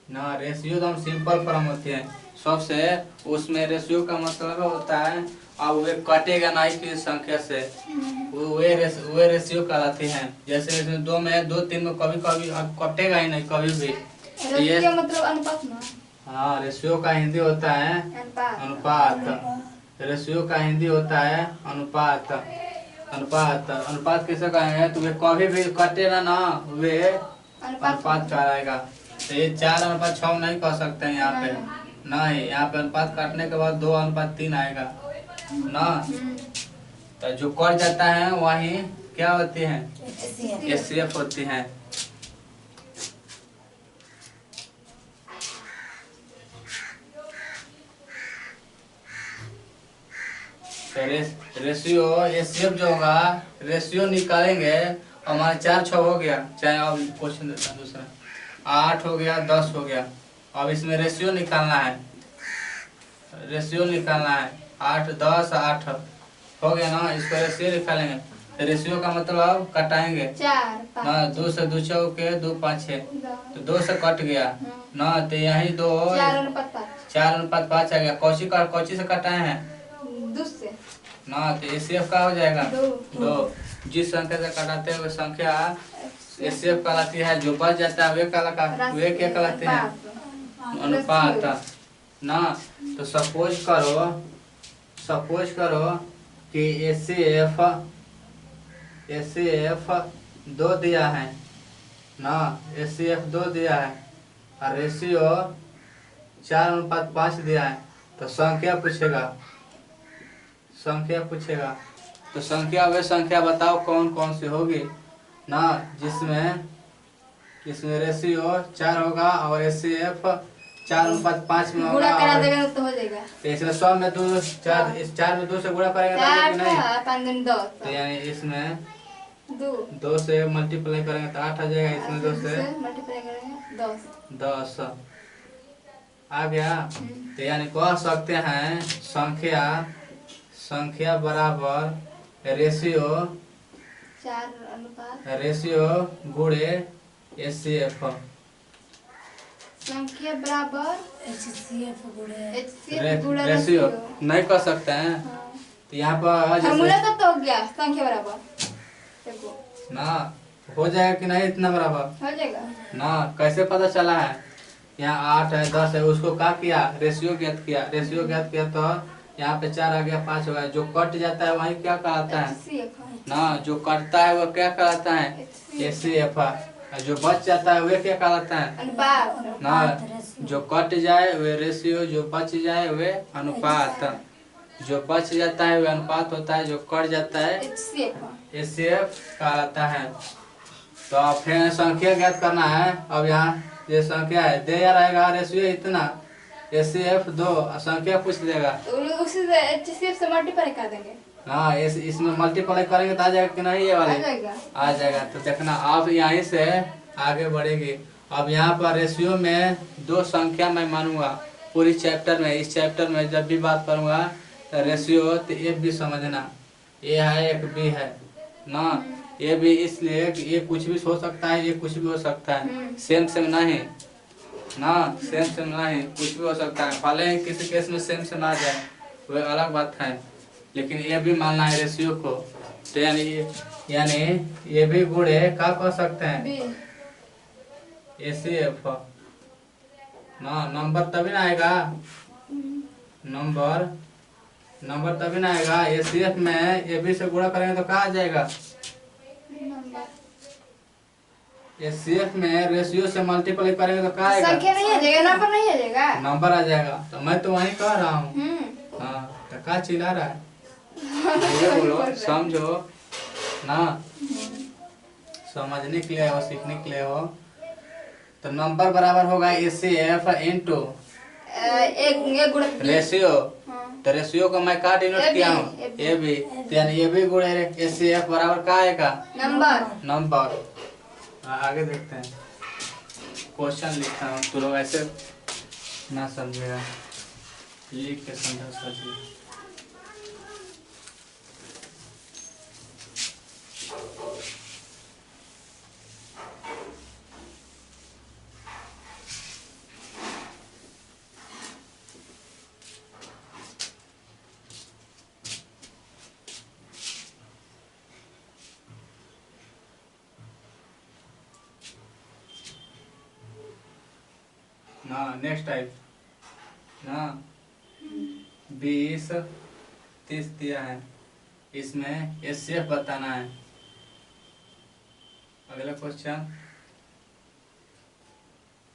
ना। रेशियो तो हम सिंपल फॉर्म होती है सबसे। उसमें रेशियो का मतलब होता है अब वे कटेगा नहीं किसी संख्या से, वे रेशियो कहलाती हैं। जैसे इसमें 2 में 2 3 में कभी कभी अब कटेगा ही नहीं कभी भी। ये मतलब अनुपात ना। हाँ, रेशियो का हिंदी होता है अनुपात। रेशियो का हिंदी होता है अनुपात। अनुपात किसे कहेंगे, तो वे कभी भी कटेगा ना, वे अनुपात कहलाएगा। तो ये 4:6 नहीं कह सकते हैं यहाँ पे, नहीं। यहाँ पे अनुपात काटने के बाद 2:3 आएगा ना। तो जो कट जाता है वही क्या होती है, एसएफ होती है। रेशियो एसएफ जो होगा, रेशियो निकालेंगे। हमारे 4 6 हो गया, चाहे अब क्वेश्चन देता है दूसरा, 8 हो गया 10 हो गया। अब इसमें रेशियो निकालना है, रेशियो निकालना है। 8 10 8 हो गया ना, इसको रेशियो निकालेंगे। तो रेशियो का मतलब कटाएंगे 4 ना, 2 से 2 चौके 2 5 6, तो 2 से कट गया ना। तो यही 2 4:5 आ गया। कौची से कटाए हैं, 2 से ना। तो एसएफ का हो जाएगा 2। जिस संख्या से कटाते हैं वो संख्या एसएफ कहलाती है। जो बच जाता है वे क्या कहलाते हैं, अनुपात ना। तो सपोज करो कि एसएफ 2 दिया है ना, एसएफ 2 दिया है और रेशियो 4:5 दिया है। तो संख्या पूछेगा। तो वे संख्या बताओ कौन कौन सी होगी ना, जिसमें रेशियो 4 होगा और एसएफ 4:5 में होगा। गुणा करा देगा तो हो जाएगा। तो इसमें 100 में 2 4, इस 4 में 2 से गुणा करेंगे तो नहीं, तो यानी इसमें 2 से मल्टीप्लाई करेंगे तो 8 आ जाएगा। इसमें 2 से मल्टीप्लाई करेंगे 10 आ गया। तो यानी कह सकते हैं संख्या बराबर रेशियो गुणे एचसीएफ। संख्या बराबर रेशियो नहीं कर सकते हैं। तो यहाँ पर फॉर्मूला तो हो गया संख्या बराबर देखो ना, हो जाएगा कि नहीं इतना बराबर? हो जाएगा। ना कैसे पता चला है? यहाँ 8 है 10 है, उसको क्या किया, रेशियो ज्ञात किया। रेशियो ज्ञात किया तो यहाँ पे 4 आ गया 5 हो गया। जो कट जाता है वही क्या कहलाता है HCF ना, जो कटता है वो क्या कहलाता है HCF। जो बच जाता है वे क्या कहलाता है अनुपात। ना, जो कट जाए वे रेशियो, जो बच जाए वे अनुपात। जो बच जाता है वे अनुपात होता है, जो कट जाता है HCF कहलाता है। तो अब फिर संख्या ज्ञात करना है। अब यहाँ ये संख्या है, दे या रहेगा रेशियो इतना, HCF 2 संख्या पूछ देगा। उसी से HCF से मल्टीप्लाई कर देंगे। हाँ इसमें मल्टीप्लाई करेंगे तो आ जाएगा कि नहीं, ये वाली आ जाएगा। आ जाएगा। तो देखना अब यहीं से आगे बढ़ेगी। अब यहाँ पर रेशियो में 2 संख्या मैं मानूंगा पूरी चैप्टर में। इस चैप्टर में जब भी बात करूंगा रेशियो तो ये भी समझना, ये है एक बी है ना। ये भी इसलिए कि ये कुछ भी हो सकता है, ये कुछ भी हो सकता है, सेम सेम नहीं ना, सेम सेम नहीं, कुछ भी हो सकता है। भले ही किसी केस में सेम सेम आ जाए वो अलग बात है, लेकिन ये भी मानना है रेशियो को। तो यानी ये भी गुणे क्या कह सकते हैं HCF ना। नंबर तभी ना आएगा, नंबर तभी ना आएगा। HCF में ये भी से गुणा करेंगे तो क्या आ जाएगा, HCF में रेशियो से मल्टीप्लाई करेंगे तो क्या आएगा, संख्या नहीं आ जाएगा, नंबर नहीं आ जाएगा, नंबर आ जाएगा। तो मैं तो वही कह रहा हूँ। हाँ तो क्या चिल्ला रहा है, ये बोलो समझो ना, समझने के लिए हो, सीखने के लिए हो। तो नंबर बराबर होगा HCF इंटू एक गुणा रेशियो। तो रेशियो को मैं क्या डिनोट किया हूँ, ए बी। तो यानी ये भी गुणे HCF बराबर क्या आएगा, नंबर। आगे देखते हैं, क्वेश्चन लिखता हूँ, तो लोग ऐसे ना समझेगा, लिख के समझा समझिए। ना नेक्स्ट टाइप ना 20 30 दिया है, इसमें HCF बताना है। अगला क्वेश्चन,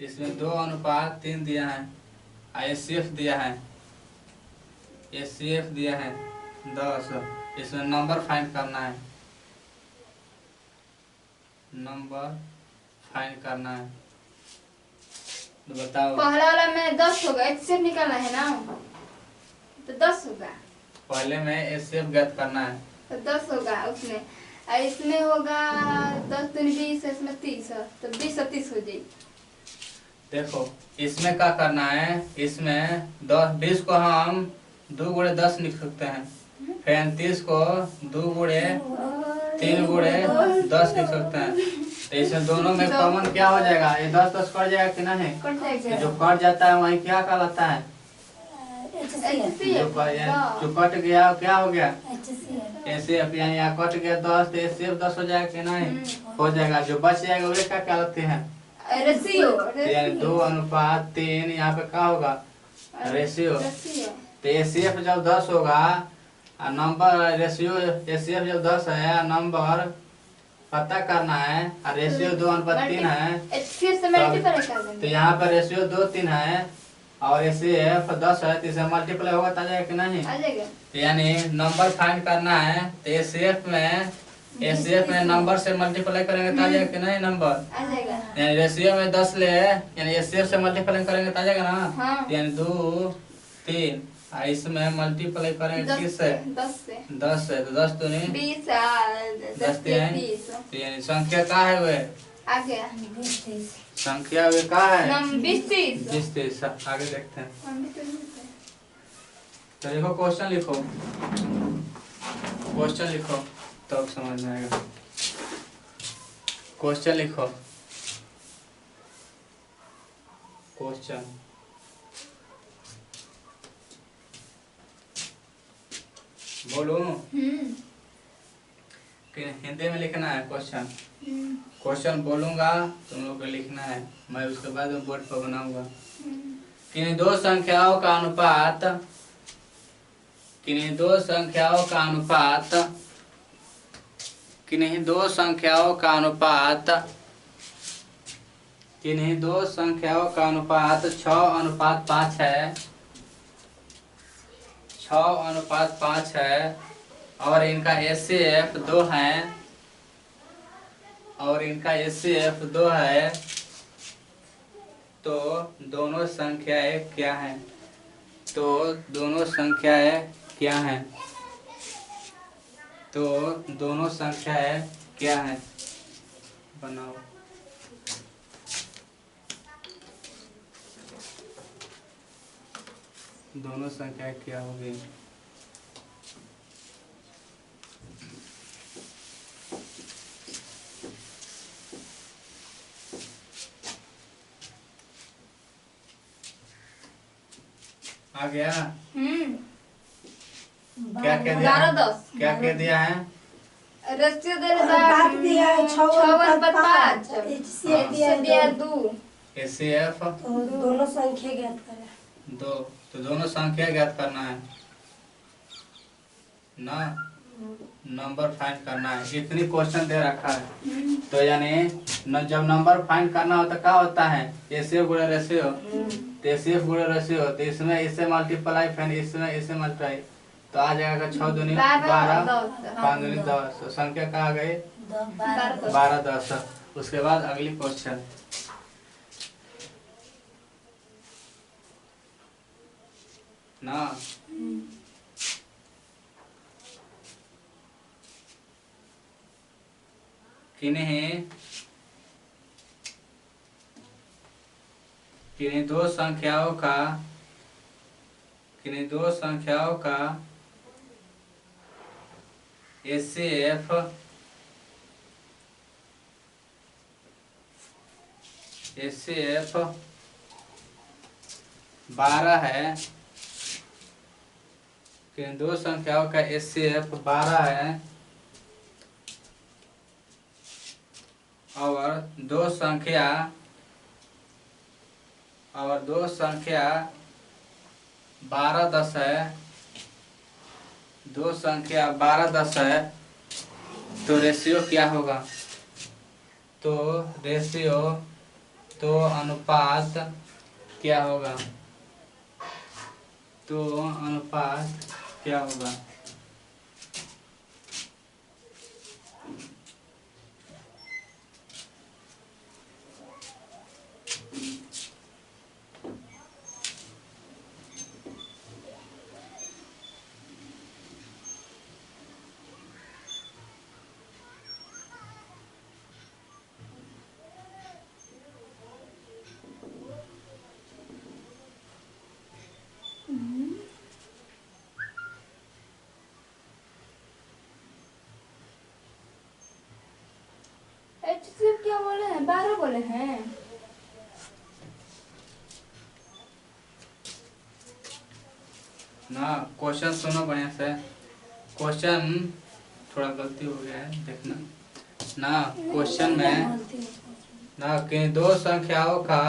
इसमें 2:3 दिया है, HCF दिया है, HCF दिया है 10। इसमें नंबर फाइंड करना है, नंबर फाइंड करना है। तो बताओ, पहला वाला में 10 होगा, HCF निकालना है ना, तो 10 होगा। पहले में HCF ज्ञात करना है, तो 10 होगा उसमें, और इसमें होगा 10 दूनी 20, इसमें 30 है, तो 20 और 30 हो जाएगी। देखो इसमें क्या करना है, इसमें 20 को हम 2 गुणे 10 लिख सकते हैं, फिर 30 को 2 गुणे 3 गुणे 10 लिख सकते हैं। तो इसमें दोनों में कॉमन क्या हो जाएगा, ये 10 10 कट जाएगा कि नहीं, कट जाएगा। जो कट जाता है वही क्या कहलाता है, HCF जो कट गया क्या हो गया HCF। यानी यहाँ कट गया 10 तो HCF 10 हो जाएगा कि नहीं, हो जाएगा। जो बच जाएगा वे क्या कहलाते हैं, रेशियो। यानी 2:3 यहाँ पे क्या होगा, रेशियो। तो HCF जब 10 होगा और नंबर रेशियो, HCF जब 10 है और नंबर पता करना है और रेशियो 2:3 है, HCF से मल्टीप्लाई कर तो देंगे। यहाँ पर रेशियो 2:3 है और HCF 10 है, तो इसे मल्टीप्लाई होगा तो आ जाएगा कि नहीं, आ जाएगा। तो यानी नंबर फाइंड करना है। तो HCF में नंबर से मल्टीप्लाई करेंगे तो आ जाएगा कि नहीं, नंबर आ जाएगा। यानी रेशियो में 10 ले, यानी HCF से मल्टीप्लाई करेंगे तो आ जाएगा ना। हाँ। यानी 2 3 इसमें मल्टीप्लाई करेंगे किससे, 10 से। तो 10 तो नहीं 20 10 तो यानी संख्या क्या है वे, आ गया। संख्या वे क्या है 20 20 30। आगे देखते हैं, तो देखो क्वेश्चन लिखो, क्वेश्चन लिखो तब समझ में आएगा। क्वेश्चन लिखो, क्वेश्चन बोलो कि हिंदी में लिखना है क्वेश्चन। क्वेश्चन बोलूंगा तुम लोग को लिखना है, मैं उसके बाद में बोर्ड पर बनाऊंगा। किन्हीं दो संख्याओं का अनुपात, किन्हीं दो संख्याओं का अनुपात, किन्हीं दो संख्याओं का अनुपात, किन्हीं दो संख्याओं का अनुपात 6:5 है, 6:5 है, और इनका एचसीएफ 2 है, और इनका एचसीएफ 2 है, तो दोनों संख्याएं क्या हैं? तो दोनों संख्याएं क्या हैं? तो दोनों संख्याएं क्या हैं? बनाओ। दोनों संख्याएं क्या होगी? आ गया? क्या क्या दिया? 11-10 क्या क्या दिया है? रेशियो दे बात दिया है 6:5, HCF दिया है दिया 2। 2। एचसीएफ तो दोनों संख्या ज्ञात करें। 2, तो दोनों संख्या ज्ञात करना है ना, नंबर फाइंड करना है। इतनी क्वेश्चन दे रखा है, तो यानी जब नंबर फाइंड करना होता क्या होता है? एचसीएफ गुणा रेशियो, तो एचसीएफ गुणा रेशियो, तो इसमें इससे मल्टीप्लाई, फिर इसमें इससे मल्टीप्लाई, तो आ जाएगा 6 दूनी 12, 5 दूनी 10, तो संख्या कहाँ आ गई? 12-10। उसके बाद अगली क्वेश्चन, ना किन्हीं किन्हीं दो संख्याओं का, किन्हीं दो संख्याओं का एचसीएफ एचसीएफ 12 है, किन्हीं दो संख्याओं का एचसीएफ 12 है, और दो संख्या 12-10 है, दो संख्या 12-10 है, तो रेशियो क्या होगा? तो रेशियो, तो अनुपात क्या होगा? तो अनुपात क्या होगा? HCF क्या बोले हैं? 12 बोले हैं। ना क्वेश्चन सुनो बढ़िया से, क्वेश्चन थोड़ा गलती हो गया है, देखना ना। क्वेश्चन में ना कि दो संख्याओं का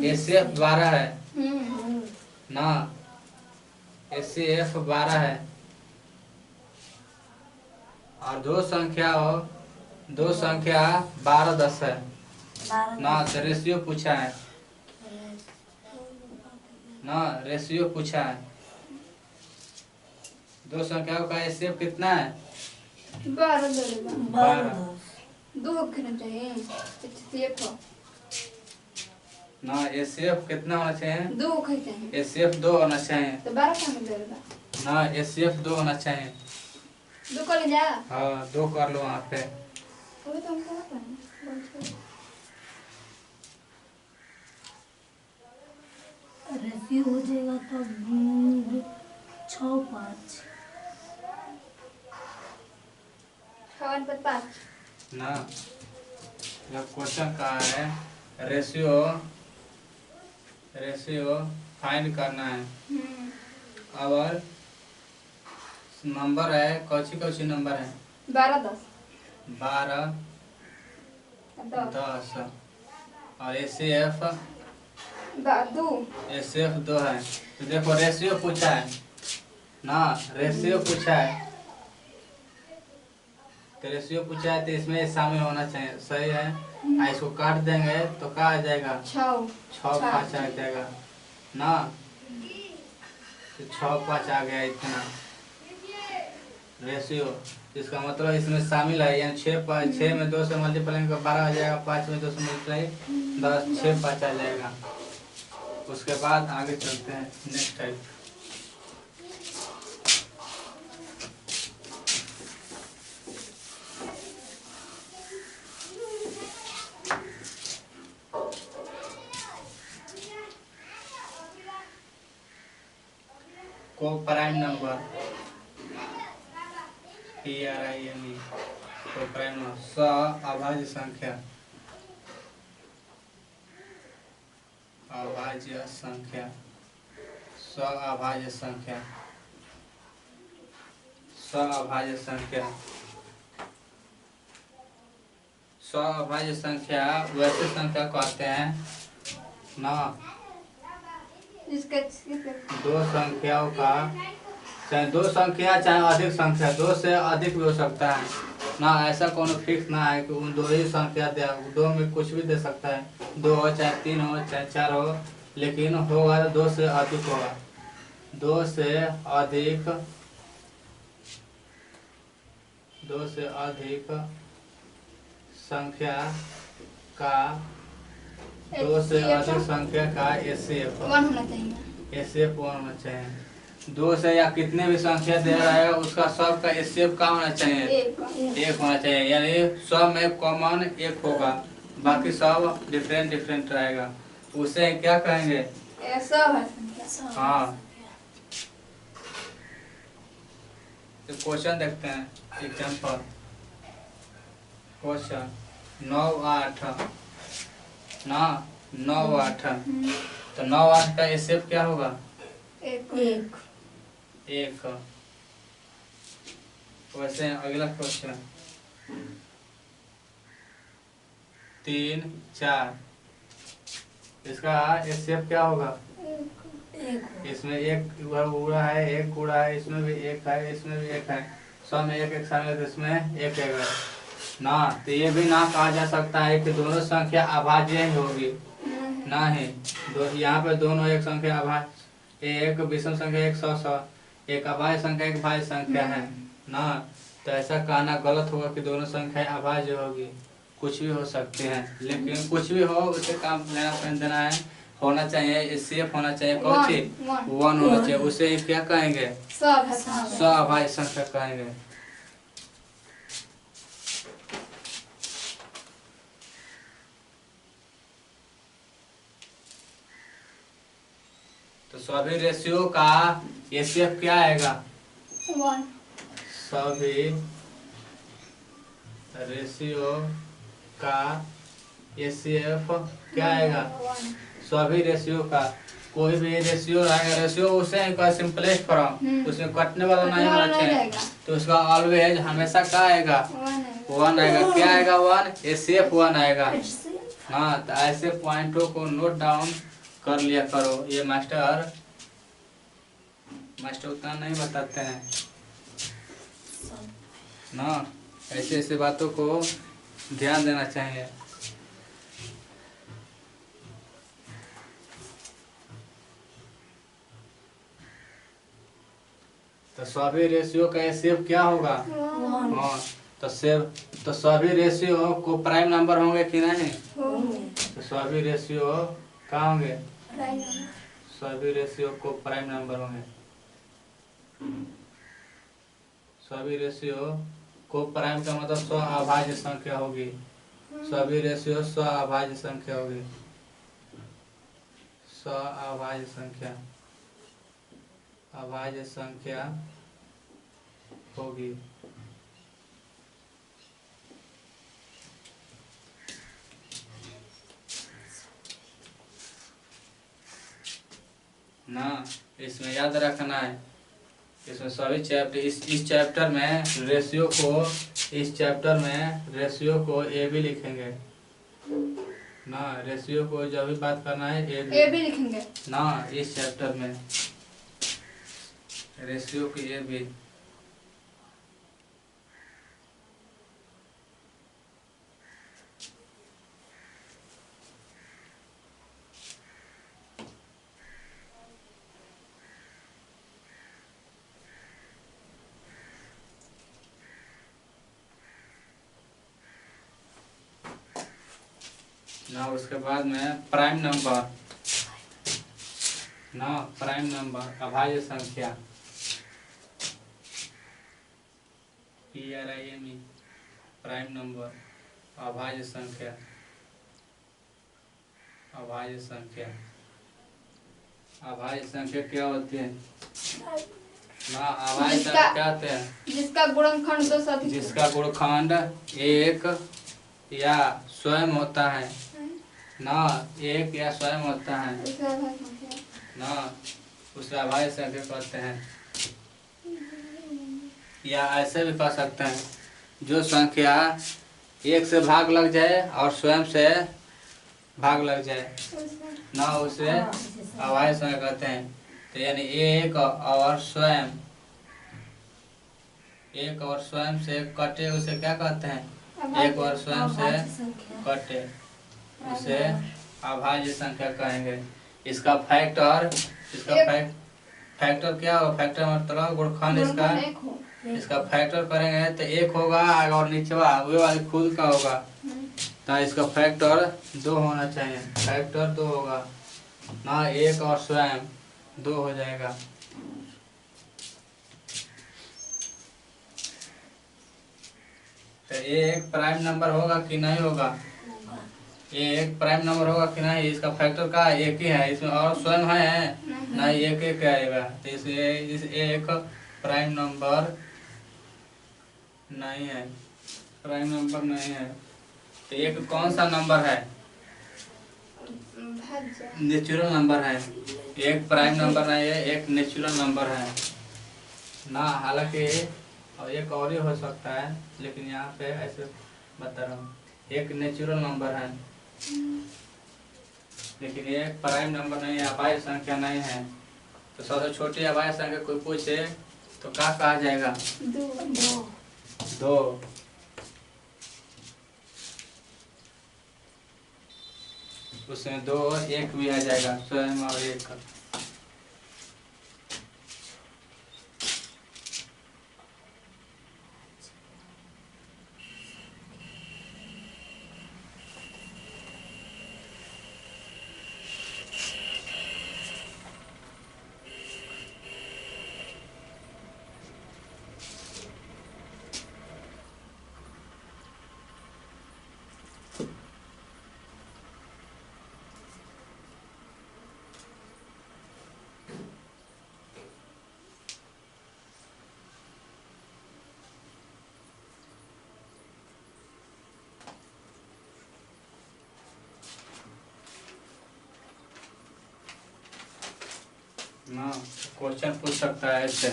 एचसीएफ 12 है ना, एचसीएफ 12 है, और दो संख्या 12-10 है ना, तो रेशियो पूछा है ना, रेशियो पूछा है। दो संख्याओं का एचसीएफ कितना है? 12 बोलेगा। 12 2 होना चाहिए HCF ना, एचसीएफ कितना होना चाहिए? 2 होना चाहिए, एचसीएफ 2 होना चाहिए तो 12 कहाँ मिलेगा? ना, एचसीएफ 2 होना चाहिए। 2 कर ले जा। हाँ 2 कर लो वहाँ पे। वो तो हम क्या करें? रेशियो हो जाएगा तो 6:5 6:5 ना, जब क्वेश्चन कहा है रेशियो, रेशियो फाइंड करना है, और नंबर है, कौची कौची नंबर है? 12-10 12, 10 और एसीएफ 2 एसीएफ 2 है। तो देखो रेशियो पूछा है ना, रेशियो पूछा है तो रेशियो पूछा है तो इसमें शामिल होना चाहिए, सही है। इसको काट देंगे तो क्या आ जाएगा 6 6 5 आ जाएगा ना, तो 6 5 आ गया इतना रेशियो। इसका मतलब इसमें शामिल है, यानी 6 में 2 से मल्टीप्लाई 12 आ जाएगा, 5 में 2 से मल्टीप्लाई 10, 6 5 आ जाएगा। उसके बाद आगे चलते हैं नेक्स्ट टाइप। को प्राइम नंबर PRIME को प्राइम नंबर अभाज्य संख्या, अभाज्य संख्या, अभाज्य संख्या, अभाज्य संख्या, अभाज्य संख्या वैसे संख्या कहते हैं ना जिसके दो संख्याओं का, चाहे दो संख्या चाहे अधिक संख्या, 2 से अधिक भी हो सकता है ना, ऐसा कोनो फिक्स ना है कि उन 2 ही संख्या दे, 2 में कुछ भी दे सकता है, 2 हो चाहे 3 हो चाहे 4 हो, लेकिन होगा 2 से अधिक होगा, 2 से अधिक, 2 से अधिक संख्या का, 2 से अधिक संख्या का एसीएफ 1 होना चाहिए, एसीएफ 1 होना चाहिए। 2 से या कितने भी संख्या दे रहा है उसका सब का एसीएफ का होना चाहिए 1 होना चाहिए, यानी सब में कॉमन 1 होगा, बाकी सब डिफरेंट डिफरेंट रहेगा, उसे क्या कहेंगे सब है संख्या। हाँ। तो क्वेश्चन देखते हैं, एग्जाम्पल क्वेश्चन 9 8 ना, 9 8 तो 9 8 का एसीएफ क्या होगा 1 1। वैसे अगला क्वेश्चन 3 4 इसका एसीएफ क्या होगा 1 इसमें 1 उड़ा है, 1 उड़ा है, इसमें भी 1 है, इसमें भी 1 है, सब में 1 1 शामिल है तो इसमें 1 है ना। तो ये भी ना कहा जा सकता है कि दोनों संख्या अभाज्य ही होगी, नहीं, यहाँ पे दोनों एक संख्या अभाज्य, एक विषम संख्या एक 100 एक अभाज्य संख्या एक भाज्य संख्या है ना, तो ऐसा कहना गलत होगा कि दोनों संख्या अभाज्य होगी, कुछ भी हो सकते हैं, लेकिन कुछ भी हो उसे काम लेना देना है, होना चाहिए एसीएफ होना चाहिए, कौन सी 1 होना चाहिए, उसे क्या कहेंगे अभाज्य संख्या कहेंगे। तो सभी रेशियो का एसीएफ क्या आएगा 1 सभी रेशियो का एसीएफ क्या आएगा सभी रेशियो का, कोई भी रेशियो आएगा, रेशियो उसे सिंपलेस्ट फॉर्म, उसमें कटने वाला नहीं होना चाहिए, तो उसका ऑलवेज हमेशा क्या आएगा 1 आएगा, क्या आएगा 1 एसीएफ 1 आएगा। हाँ, तो ऐसे पॉइंटों को नोट डाउन कर लिया करो, ये मास्टर उतना नहीं बताते हैं ना, ऐसे ऐसे बातों को ध्यान देना चाहिए। तो सभी रेशियो का एसीएफ क्या होगा 1 हाँ, तो सभी रेशियो को प्राइम नंबर होंगे कि नहीं, तो सभी रेशियो क्या होंगे, सभी रेशियो को प्राइम नंबर होंगे, सभी रेशियो को प्राइम का मतलब स्व अभाज्य संख्या होगी, सभी रेशियो स्व अभाज्य संख्या होगी, स्व अभाज्य संख्या, अभाज्य संख्या होगी। ना, इसमें याद रखना है, इसमें सभी चैप्टर इस चैप्टर में रेशियो को, इस चैप्टर में रेशियो को ए भी लिखेंगे, ना रेशियो को जब भी बात करना है ए भी लिखेंगे। ना इस चैप्टर में रेशियो की ए भी। ना उसके बाद में प्राइम नंबर, ना प्राइम नंबर अभाज्य संख्या PRIME प्राइम नंबर अभाज्य संख्या, अभाज्य संख्या, अभाज्य संख्या क्या होती है? ना अभाज्य संख्या क्या होते हैं? जिसका गुणनखंड 2 से अधिक, जिसका गुणनखंड एक या स्वयं होता है, ना एक या स्वयं होता है, ना उसे अभाज्य संख्या कहते हैं। या ऐसे भी कह सकते हैं जो संख्या एक से भाग लग जाए और स्वयं से भाग लग जाए, ना उसे अभाज्य संख्या कहते हैं। तो यानी एक और स्वयं, एक और स्वयं से कटे उसे क्या कहते हैं? एक और स्वयं से कटे उसे अभाज्य संख्या कहेंगे। इसका फैक्टर, फैक्टर क्या होगा? फैक्टर मतलब गुणनखंड इसका फैक्टर करेंगे तो एक होगा और नीचे वे वाले खुद का होगा, तो इसका फैक्टर 2 होना चाहिए। फैक्टर 2 होगा, ना एक और स्वयं 2 हो जाएगा। तो एक प्राइम नंबर होगा कि नहीं होगा? एक प्राइम नंबर होगा कि नहीं? इसका फैक्टर का एक ही है, इसमें और स्वयं है नहीं, एक एक आएगा। तो इसलिए इस एक प्राइम नंबर नहीं है, प्राइम नंबर नहीं है। तो एक कौन सा नंबर है? नेचुरल नंबर है। एक प्राइम नंबर नहीं है, एक नेचुरल नंबर है ना। हालांकि और एक और ही हो सकता है, लेकिन यहाँ पे ऐसे बता रहा हूँ, एक नेचुरल नंबर है लेकिन एक प्राइम नंबर नहीं है, अभाज्य संख्या नहीं है। तो सबसे छोटी अभाज्य संख्या कोई पूछे तो क्या कहा जाएगा? 2। उसमें 2 1 भी आ जाएगा, स्वयं और एक। ना क्वेश्चन पूछ सकता है ऐसे।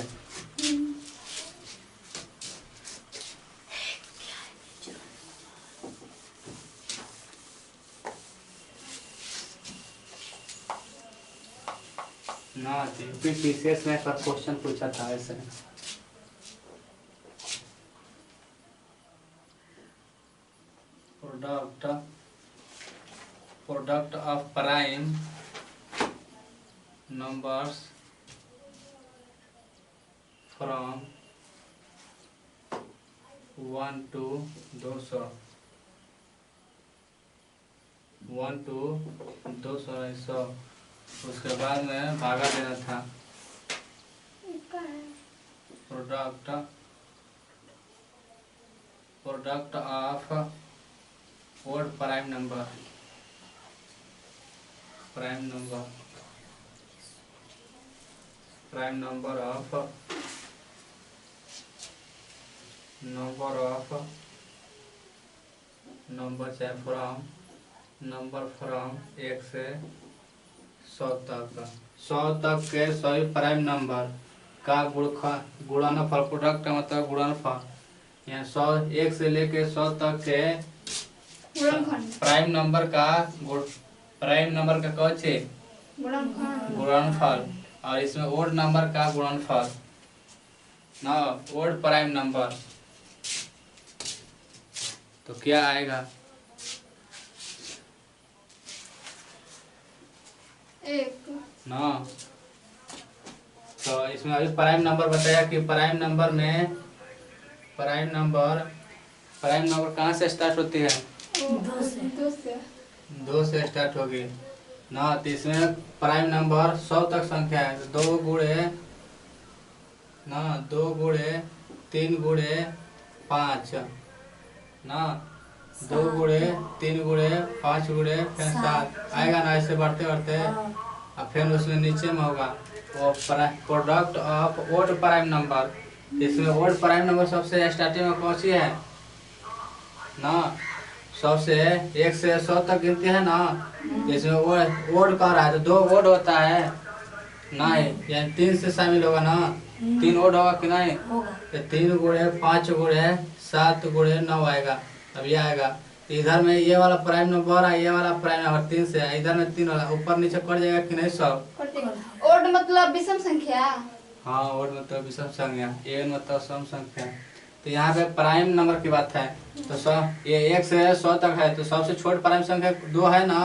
ना PCS में पर क्वेश्चन पूछा था ऐसे। Product of prime numbers from 1 to 200, 1 to 200। उसके बाद में भागा देना था। Product of odd prime number, prime number of number चाहे नंबर फ्रॉम 1 से 100 तक, 100 तक के सभी प्राइम नंबर का गुणनफल, प्रोडक्ट मतलब गुणनफल। यहाँ 100 1 से लेके 100 तक के गुणनखंड प्राइम नंबर का प्राइम नंबर का कौन है गुणनखंड गुणनफल, और इसमें ओड नंबर का गुणनफल ना, ओड प्राइम नंबर। तो क्या आएगा? एक ना, तो इसमें अभी प्राइम नंबर बताया कि प्राइम नंबर में प्राइम नंबर कहाँ से स्टार्ट होती है? दो से। दो से 2 से स्टार्ट होगी ना। तो इसमें प्राइम नंबर 100 तक संख्या है, तो 2 गुणे ना, 2 गुणे 3 गुणे 5 ना, 2 गुणे 3 गुणे 5 गुणे फिर 7 आएगा ना। ऐसे बढ़ते बढ़ते हाँ। और फिर उसमें नीचे में होगा वो product of odd prime number. इसमें ओड प्राइम नंबर सबसे स्टार्टिंग में कौन सी है ना, सबसे 1 से 100 तक गिनती है ना। इसमें ओड कह रहा है तो 2 ओड होता है नहीं, यानी 3 से शामिल होगा ना। 3 ओड होगा कि नहीं? होगा। तो 3 गुणे 5 गुणे 7 गुणे 9 आएगा। अब ये आएगा इधर में, ये वाला प्राइम नंबर है, ये वाला प्राइम नंबर 3 से है, इधर में 3 वाला ऊपर नीचे कट जाएगा कि नहीं सब? ओड मतलब विषम संख्या। हाँ, ओड मतलब विषम संख्या, एन मतलब सम संख्या। तो यहाँ पे प्राइम नंबर की बात है, तो सब ये 1 से 100 तक है, तो सबसे छोटी प्राइम संख्या 2 है ना।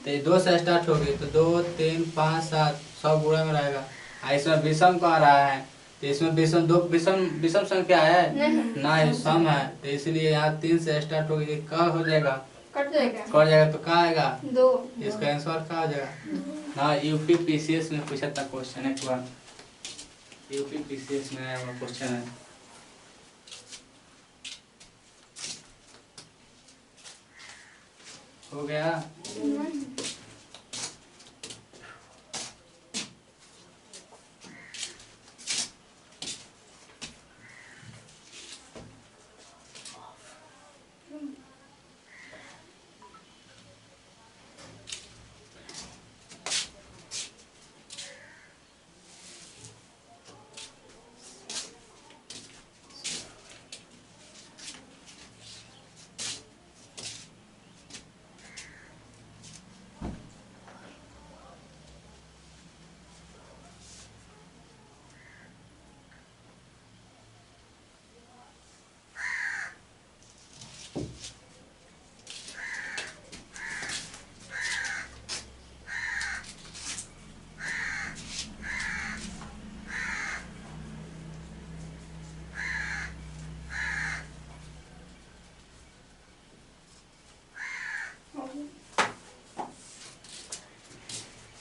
तो ये 2 से स्टार्ट होगी, तो 2 3 5 7 सब गुणा में रहेगा। इसमें विषम कह रहा है, तो इसमें विषम दो विषम संख्या है नहीं, सम है। तो इसलिए यहाँ 3 से स्टार्ट होगी, क्या हो जाएगा? कट जाएगा। कट जाएगा, तो क्या आएगा? 2। इसका आंसर क्या हो जाएगा ना? यूपी पीसीएस में पूछा था क्वेश्चन एक बार, यूपी पीसीएस में आया हुआ क्वेश्चन है। हो गया?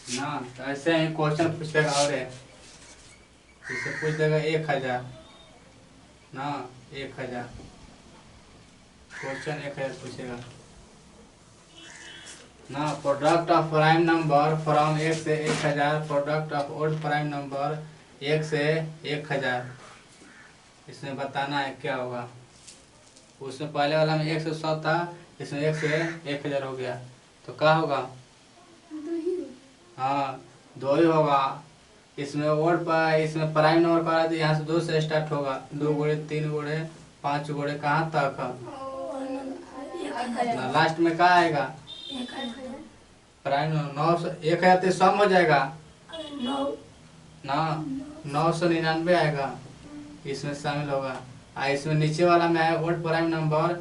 ना, तो ऐसे ही क्वेश्चन पूछ देगा और है, इससे पूछ देगा 1000 ना, 1000 क्वेश्चन 1000 पूछेगा ना। Product of prime number from 1 से 1000, product of odd prime number 1 से 1000, इसमें बताना है क्या होगा। उसमें पहले वाला में 1 से 100 था, इसमें 1 से 1000 हो गया, तो क्या होगा? हाँ, 2 ही होगा। इसमें ओड पर, इसमें प्राइम नंबर का है तो यहाँ से 2 से स्टार्ट होगा, 2 गुणे 3 गुणे 5 गुणे कहाँ तक? लास्ट में क्या आएगा? प्राइम 1000 तो सम हो जाएगा ना, 999 आएगा, इसमें शामिल होगा। इसमें नीचे वाला में है ओड प्राइम नंबर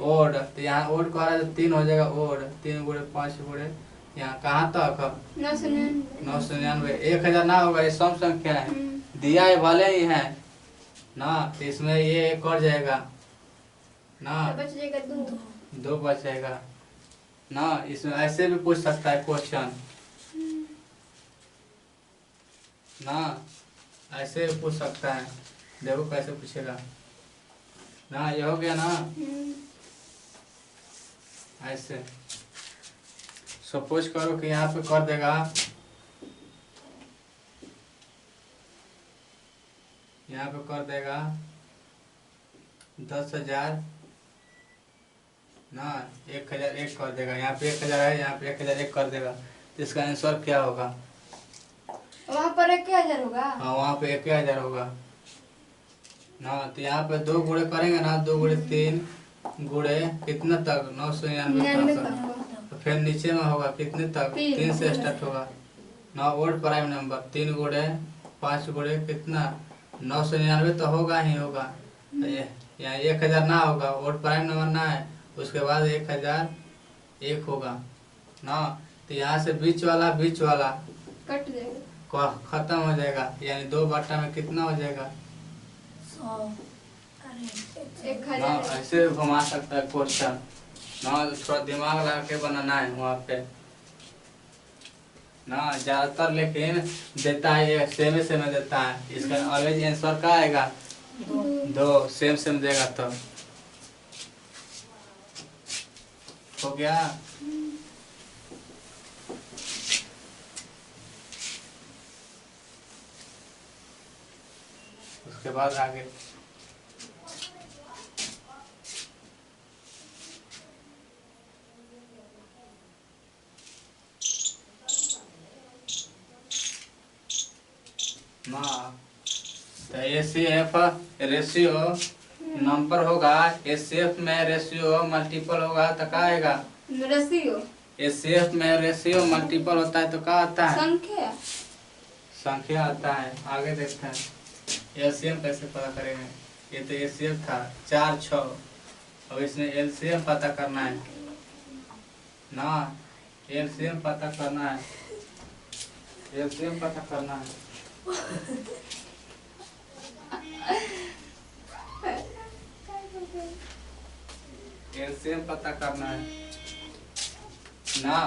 ओड, तो यहाँ ओड का है तो 3 हो जाएगा, ओड 3 गुणे 5 गुणे यहाँ कहाँ तक? 999। 1000 ना होगा, ये सम संख्या है, दिया है भले ही है ना, तो इसमें ये कट जाएगा ना, बच जाएगा 2 बच जाएगा ना। इसमें ऐसे भी पूछ सकता है क्वेश्चन ना, ऐसे भी पूछ सकता है, देखो कैसे पूछेगा ना। ये हो गया ना, ऐसे सपोज करो कि यहाँ पे कर देगा, यहाँ पे कर देगा 10,000 ना, 1001 कर देगा। यहाँ पे 1000 है, यहाँ पे 1001 कर देगा, तो इसका आंसर क्या होगा? वहाँ पर 1000 होगा। हाँ, वहाँ पे 1000 होगा ना। तो यहाँ पे 2 गुणे करेंगे ना, 2 गुणे 3 गुड़े कितने तक 999 99 तक। तक तो फिर नीचे में होगा कितने तक, 3 से स्टार्ट होगा। 9 ओड प्राइम नंबर, 3 गुड़े 5 गुड़े कितना 999 तो होगा ही होगा। तो यहाँ 1000 ना होगा, ओड प्राइम नंबर ना है, उसके बाद 1001 होगा ना। तो यहाँ से बीच वाला कट जाएगा, खत्म हो जाएगा, यानी 2 बट्टा में कितना हो जाएगा 100। अरे 1000 ना। ऐसे घुमा सकता है क्वेश्चन ना, थोड़ा दिमाग लगा के बनाना है वहाँ पे ना। ज्यादातर लेकिन देता है ये सेम देता है, इसका ऑलवेज आंसर क्या आएगा 2 सेम देगा। तो हो गया। उसके बाद आगे ना, तो एसीएफ रेशियो नंबर होगा, एसीएफ में रेशियो मल्टीपल होगा तो क्या आएगा रेशियो। एसीएफ में रेशियो मल्टीपल होता है तो क्या आता है संख्या आता है। आगे देखते हैं एलसीएम कैसे पता करेंगे। ये तो एसीएफ था 4 6, अब इसमें एलसीएम पता करना है ना। एलसीएम पता करना है, एलसीएम पता करना है। एलसीएम पता करना है ना।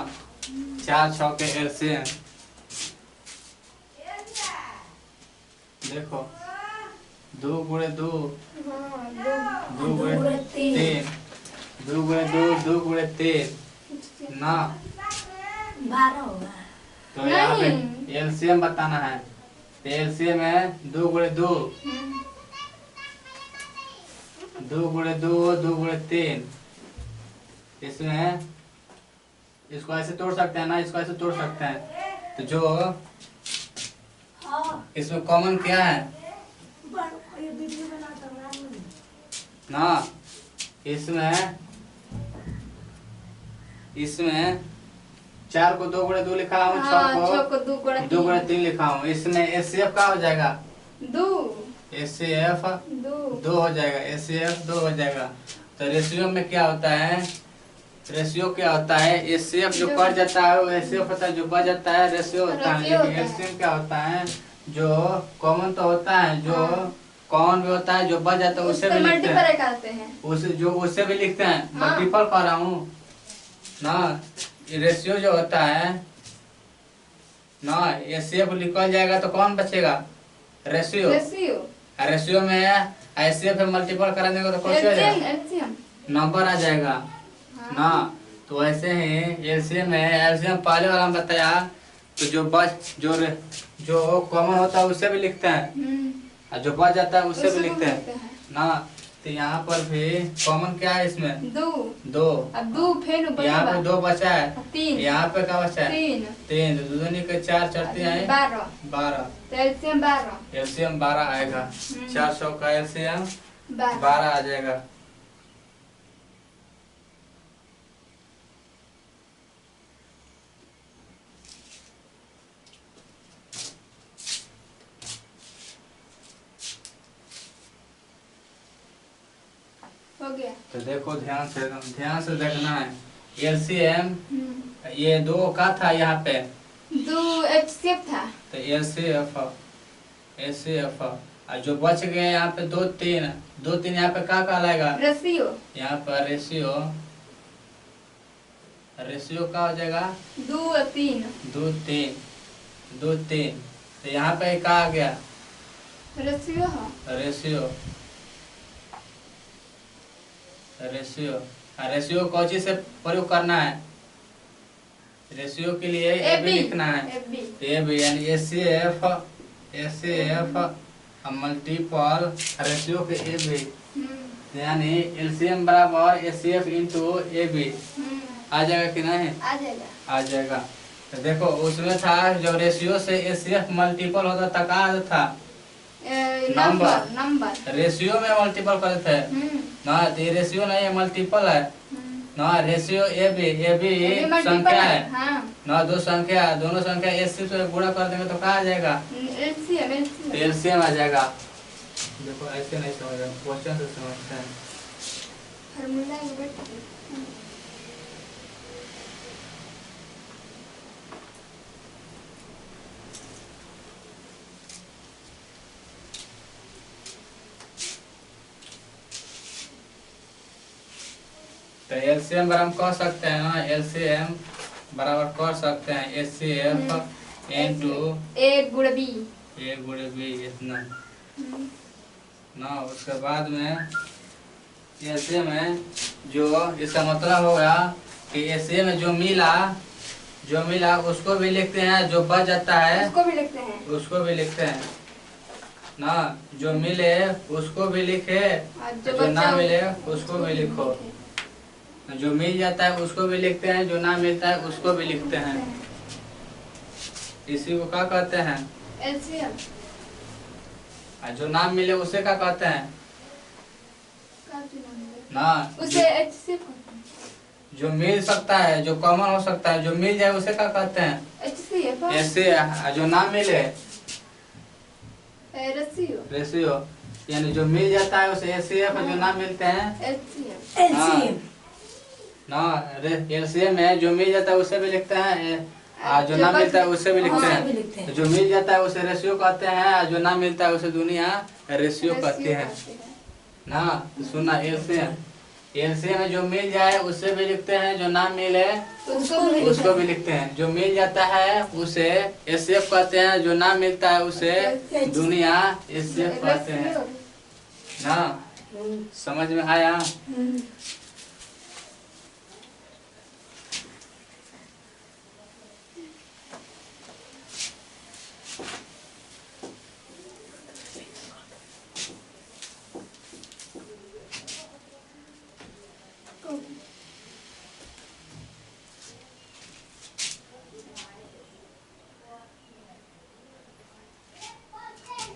4 6 के एलसीएम देखो, 2 गुणे 2, 2 गुणे 3, 2 गुणे 2, 2 गुणे 3 ना। 12 होगा। तो यहाँ पे एलसीएम बताना है। तो एलसीएम है 2 गुणे 2, 2 गुणे 2, 2 गुणे 3। इसमें इसको ऐसे तोड़ सकते हैं ना, इसको ऐसे तोड़ सकते हैं। तो जो इसमें कॉमन क्या है ना, इसमें 4 को 2 गुणे 2 लिखा हूँ, 6 को 2 गुणे 3 लिखा हूँ। इसमें एसीएफ क्या हो जाएगा 2, एसीएफ 2 हो जाएगा, एसीएफ 2 हो जाएगा। तो रेशियो में क्या होता है, रेशियो क्या होता है, एसीएफ जो बढ़ जाता है वो एसीएफ होता है, जो बढ़ जाता है रेशियो होता है। लेकिन एलसीएम क्या होता है, जो कॉमन तो होता है, जो कॉमन भी होता है, जो बढ़ जाता है उसे भी लिखते हैं, उसे जो उससे भी लिखते हैं। मल्टीपल कर रहा हूँ ना। रेशियो जो होता है ना, एसीएफ निकल जाएगा तो कौन बचेगा रेशियो। रेशियो में एसीएफ मल्टीपल करा देंगे तो कौन सा जाएगा नंबर आ जाएगा ना। तो ऐसे ही एलसीएम है, एलसीएम पहले वाला हम बताया। तो जो कॉमन होता है उससे भी लिखते हैं, और जो बच जाता है उससे भी लिखते हैं ना। तो यहाँ पर भी कॉमन क्या है, इसमें 2। अब 2 फिर यहाँ पे 2 बचा है, 3, यहाँ पे क्या बचा है 3। तो 2 दूनी के 4 चढ़ते हैं 12। एलसीएम 12 आएगा। 400 का एलसीएम 12 आ जाएगा। हो गया। तो देखो ध्यान से देखना है। एलसीएम ये 2 का था, यहाँ पे 2 एचसीएफ था। तो एलसीएफ और जो बच गए यहाँ पे 2 3 यहाँ पे क्या कहलाएगा रेशियो। यहाँ पर रेशियो क्या हो जाएगा 2 और 3। 2 3। तो यहाँ पे क्या आ गया रेशियो। रेशियो कौन चीज से प्रयोग करना है, रेशियो के लिए ए बी लिखना है। ए बी यानी एसीएफ मल्टीपल रेशियो के ए बी, यानी एलसीएम बराबर एसीएफ इंटू ए बी। आ जाएगा कि नहीं आ जाएगा। तो देखो उसमें था जब रेशियो से एसीएफ मल्टीपल होता था क्या था नंबर नंबर रेशियो में मल्टीपल करते हैं ना, तो ये रेशियो नहीं है, मल्टीपल है ना। रेशियो ए बी संख्या है ना, दो संख्या, दोनों संख्या एसी से गुणा कर देंगे तो कहाँ आ जाएगा, एलसीएम आ जाएगा। देखो ऐसे नहीं समझ, क्वेश्चन से समझते हैं। फार्मूला तो एलसीएम बराबर हम कह सकते हैं ना, एलसीएम बराबर कर सकते हैं एचसीएफ इनटू ए गुणा बी, ए गुणे बी इतना ना। उसके बाद में एलसीएम में जो, इसका मतलब हो गया कि एलसीएम में जो मिला उसको भी लिखते हैं, जो बच जाता है उसको भी लिखते हैं ना। जो मिले उसको भी लिखे, जो ना मिले उसको भी लिखो। जो मिल जाता है उसको भी लिखते हैं, जो ना मिलता है उसको भी लिखते हैं। इसी को क्या कहते हैं, एलसीएम। जो ना मिले उसे क्या कहते हैं ना, उसे एचसीएफ कहते हैं। जो मिल सकता है, जो कॉमन हो सकता है, जो मिल जाए उसे क्या कहते हैं, एचसीएफ। ऐसे जो ना मिले रेशियो, यानी जो मिल जाता है उसे एचसीएफ, जो ना मिलते हैं एलसीएम ना। एलसीएम में जो मिल जाता है उसे भी लिखते हैं, जो ना मिलता है उसे भी लिखते हैं। जो मिल जाता है उसे रेशियो कहते हैं, जो ना मिलता है उसे दुनिया रेशियो कहते हैं ना। तो सुनना, एलसीएम में जो मिल जाए उसे भी लिखते हैं, जो ना मिले उसको भी लिखते हैं। जो मिल जाता है उसे एचसीएफ कहते हैं, जो ना मिलता है उसे दुनिया एचसीएफ कहते हैं ना। समझ में आया।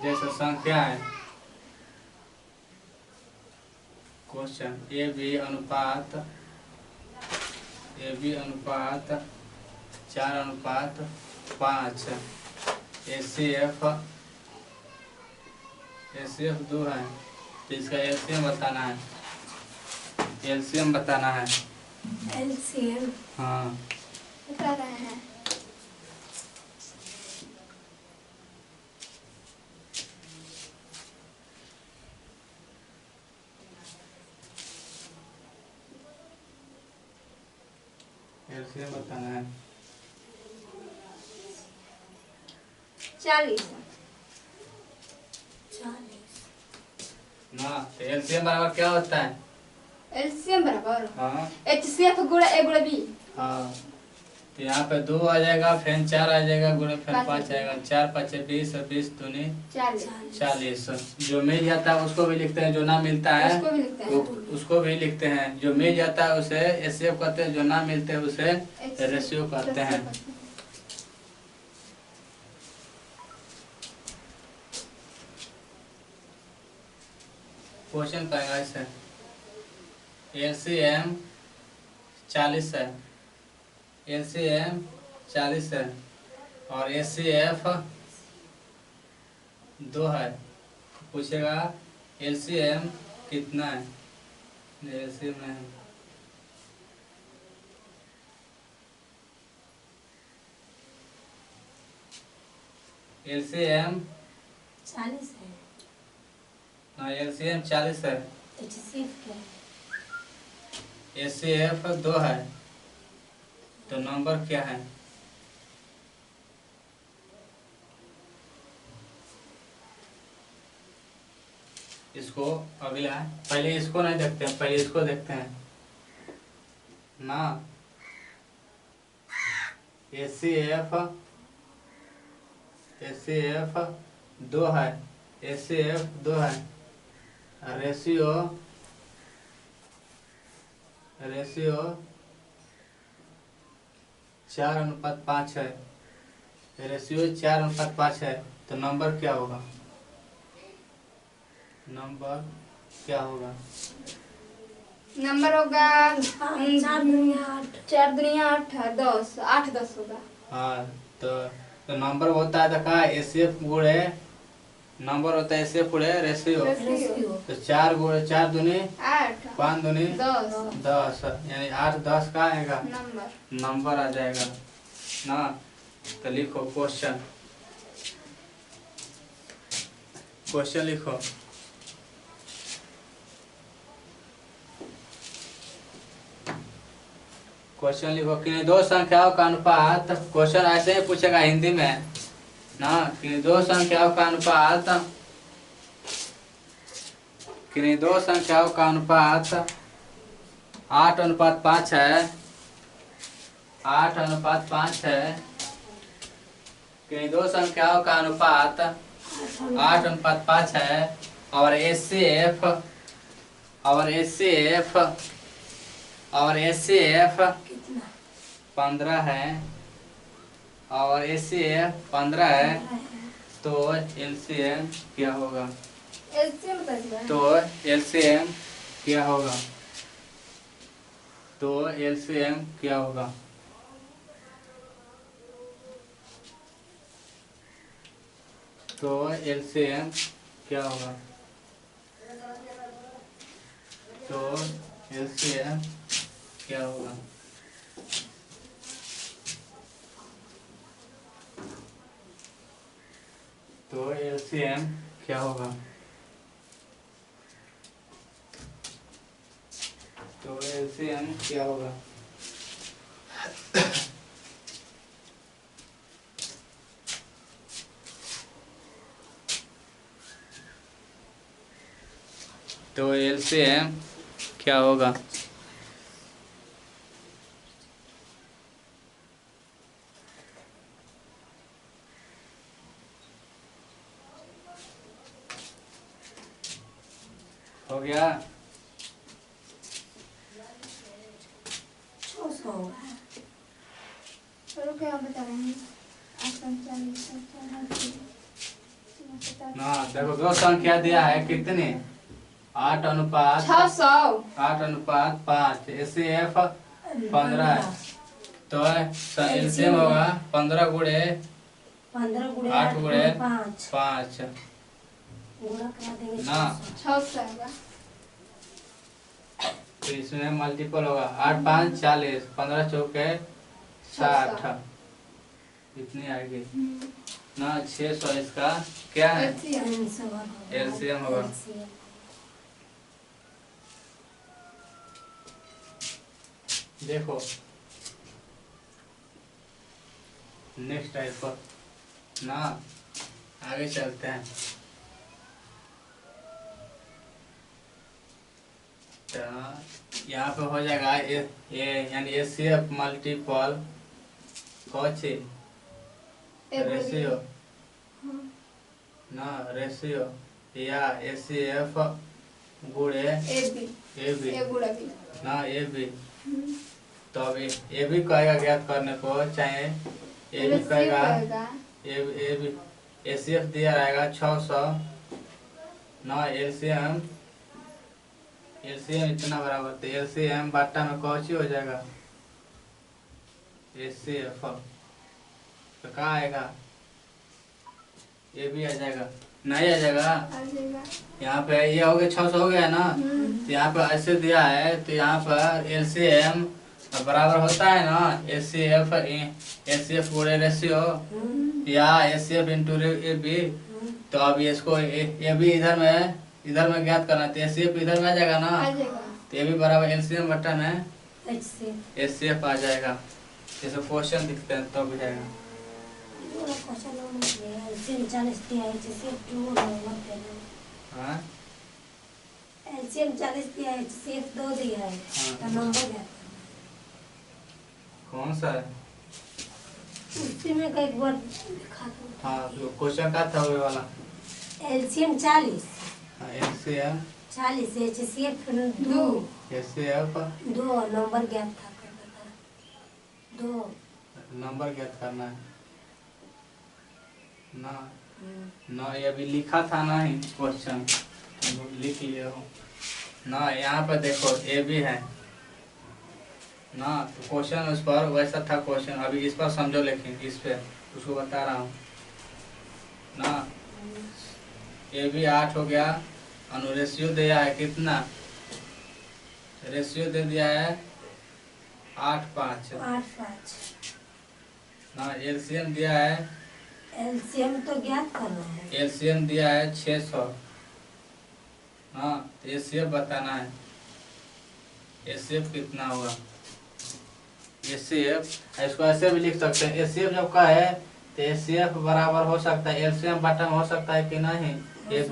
जैसे संख्या है, क्वेश्चन ए बी अनुपात 4:5, एचसीएफ 2 है, तो इसका एलसीएम बताना है। एलसीएम हाँ बता रहे हैं। एलसीएम बताना है 40 ना। तो एलसीएम बराबर क्या होता है, एलसीएम बराबर हाँ एचसीएफ गुणा ए गुणा बी। हाँ, तो यहाँ पे 2 आ जाएगा, फिर 4 आ जाएगा, गुणे फिर 5 आएगा। 4 5 20 और 20 दूनी 40। जो मिल जाता है उसको भी लिखते हैं, जो ना मिलता है उसको भी लिखते हैं। जो मिल जाता है उसे एचसीएफ कहते हैं, जो ना मिलते हैं उसे रेशियो कहते हैं। क्वेश्चन करेगा इससे, एलसीएम 40 है, एलसीएम 40 है और एचसीएफ 2 है। पूछेगा एलसीएम कितना है, एलसीएम में एलसीएम 40 है ना, एलसीएम 40 है, एचसीएफ क्या है? एचसीएफ 2 है, तो नंबर क्या है, इसको अगला पहले इसको नहीं देखते हैं, पहले इसको देखते हैं ना। एचसीएफ 2 है, एचसीएफ 2 है, रेशियो 4:5 है, रेशियो 4:5 है, तो नंबर क्या होगा, नंबर क्या होगा? नंबर होगा 4 दुनिया 8। 4 दुनिया 8 10 8 10 होगा। हाँ तो नंबर होता है, देखा एसएफ गुणे नंबर होता है एसएफ गुणे रेशियो। रेशियो रेशियो तो 4 दूनी 8 5 दूनी 10 10, यानी 8 10 का आएगा नंबर। नंबर आ जाएगा ना। तो लिखो क्वेश्चन, क्वेश्चन लिखो। क्वेश्चन लिखो कि दो संख्याओं का अनुपात, क्वेश्चन ऐसे ही पूछेगा हिंदी में ना, कि दो संख्याओं का अनुपात, कि दो संख्याओं का अनुपात 8:5 है, 8:5 है, कि दो संख्याओं का अनुपात 8:5 है, और एचसीएफ कितना 15 है, और एचसीएफ 15 है, तो एलसीएम क्या होगा? एलसीएम बताइए। तो एलसीएम क्या होगा? तो एलसीएम क्या होगा? तो एलसीएम क्या होगा? तो एलसीएम क्या होगा? तो एलसीएम क्या होगा? तो एलसीएम क्या होगा? तो एलसीएम क्या होगा? हो गया? 600 होगा। रुको आप बता रहे हैं। ना देखो दो संख्या दिया है कितने? 8:5 600 8:5 एचसीएफ 15 है, तो एलसीएम होगा 15 गुणे 15 गुणे 8 गुणे 5 5 गुणा करा देंगे ना। 600 होगा। तो इसमें मल्टीपल होगा 8 5 40, 15 चौके 60, इतनी आएगी ना। 600 इसका क्या है? एलसीएम होगा। देखो नेक्स्ट टाइप पर ना, आगे चलते हैं। तो यहाँ पे हो जाएगा ये यानी एचसीएफ मल्टीपल कौन रेशियो ना, रेशियो या एचसीएफ गुणे एबी ना, एबी। तो अब ए भी कहेगा ज्ञात करने को, चाहे ए भी कहेगा ए भी एचसीएफ दिया रहेगा 600 ना, एलसीएम इतना बराबर, तो एलसीएम बाटा में कौन सी हो जाएगा? एचसीएफ तो कहाँ आएगा? ये भी आ जाएगा, नहीं आ जाएगा? यहाँ पे ये हो गया 600 हो गया ना, तो यहाँ पे ऐसे दिया है, तो यहाँ पर एलसीएम बराबर होता है ना एचसीएफ गुणे रेशियो या एचसीएफ इंटू एबी। तो अब इसको ए भी इधर में ज्ञात करना, तो एचसीएफ इधर में आ जाएगा ना, तो ये भी बराबर एलसीएम बटा में एचसीएफ आ जाएगा। जैसे क्वेश्चन दिखते हैं तो भी जाएगा। हाँ एलसीएम 40 दिया है, एचसीएफ 2 दिया है, तो नंबर क्या कौन सा है? उसी में का एक बार दिखा दो। हाँ क्वेश्चन का था वो वाला। LCM 40 LCM 40 HCF 2 HCF 2 number ज्ञात था करना था 2 नंबर ज्ञात करना है ना। ना ये अभी लिखा था ना ही क्वेश्चन, लिख लिए हो ना। यहाँ पर देखो ए भी है ना, तो क्वेश्चन उस पर वैसा था क्वेश्चन, अभी इस पर समझो, लेकिन इस पे उसको बता रहा हूँ ना। ए भी 8 हो गया, रेशियो दिया है कितना, रेशियो दे दिया है 8:5 ना। एलसीएम दिया है, एलसीएम तो ज्ञात करना है। एलसीएम दिया है 600 हाँ। तो एचसीएफ बताना है, एचसीएफ कितना होगा। एचसीएफ इसको ऐसे भी लिख सकते हैं, एचसीएफ जब का है तो एचसीएफ बराबर हो सकता है एलसीएम बटा हो सकता है कि नहीं, ये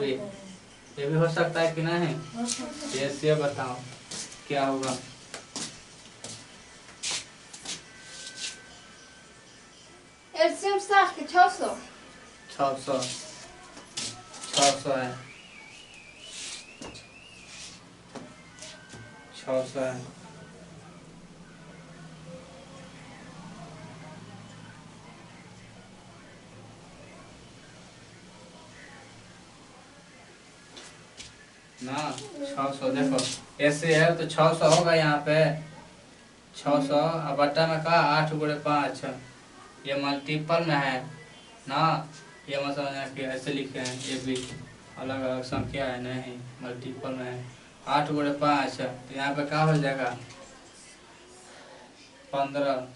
भी हो सकता है कि नहीं। एचसीएफ बताओ क्या होगा। एलसीएम 60 के 600 है, 600 है। ना 600 देखो ऐसे है तो 600 होगा यहाँ पे 600 और बट्टा में का 8 गुणे 5 ये मल्टीपल में है ना। ये मत समझना कि ऐसे लिखे हैं, ये भी अलग अलग संख्या है, नहीं मल्टीपल में है। 8 गुणे 5 तो यहाँ पे क्या हो जाएगा 15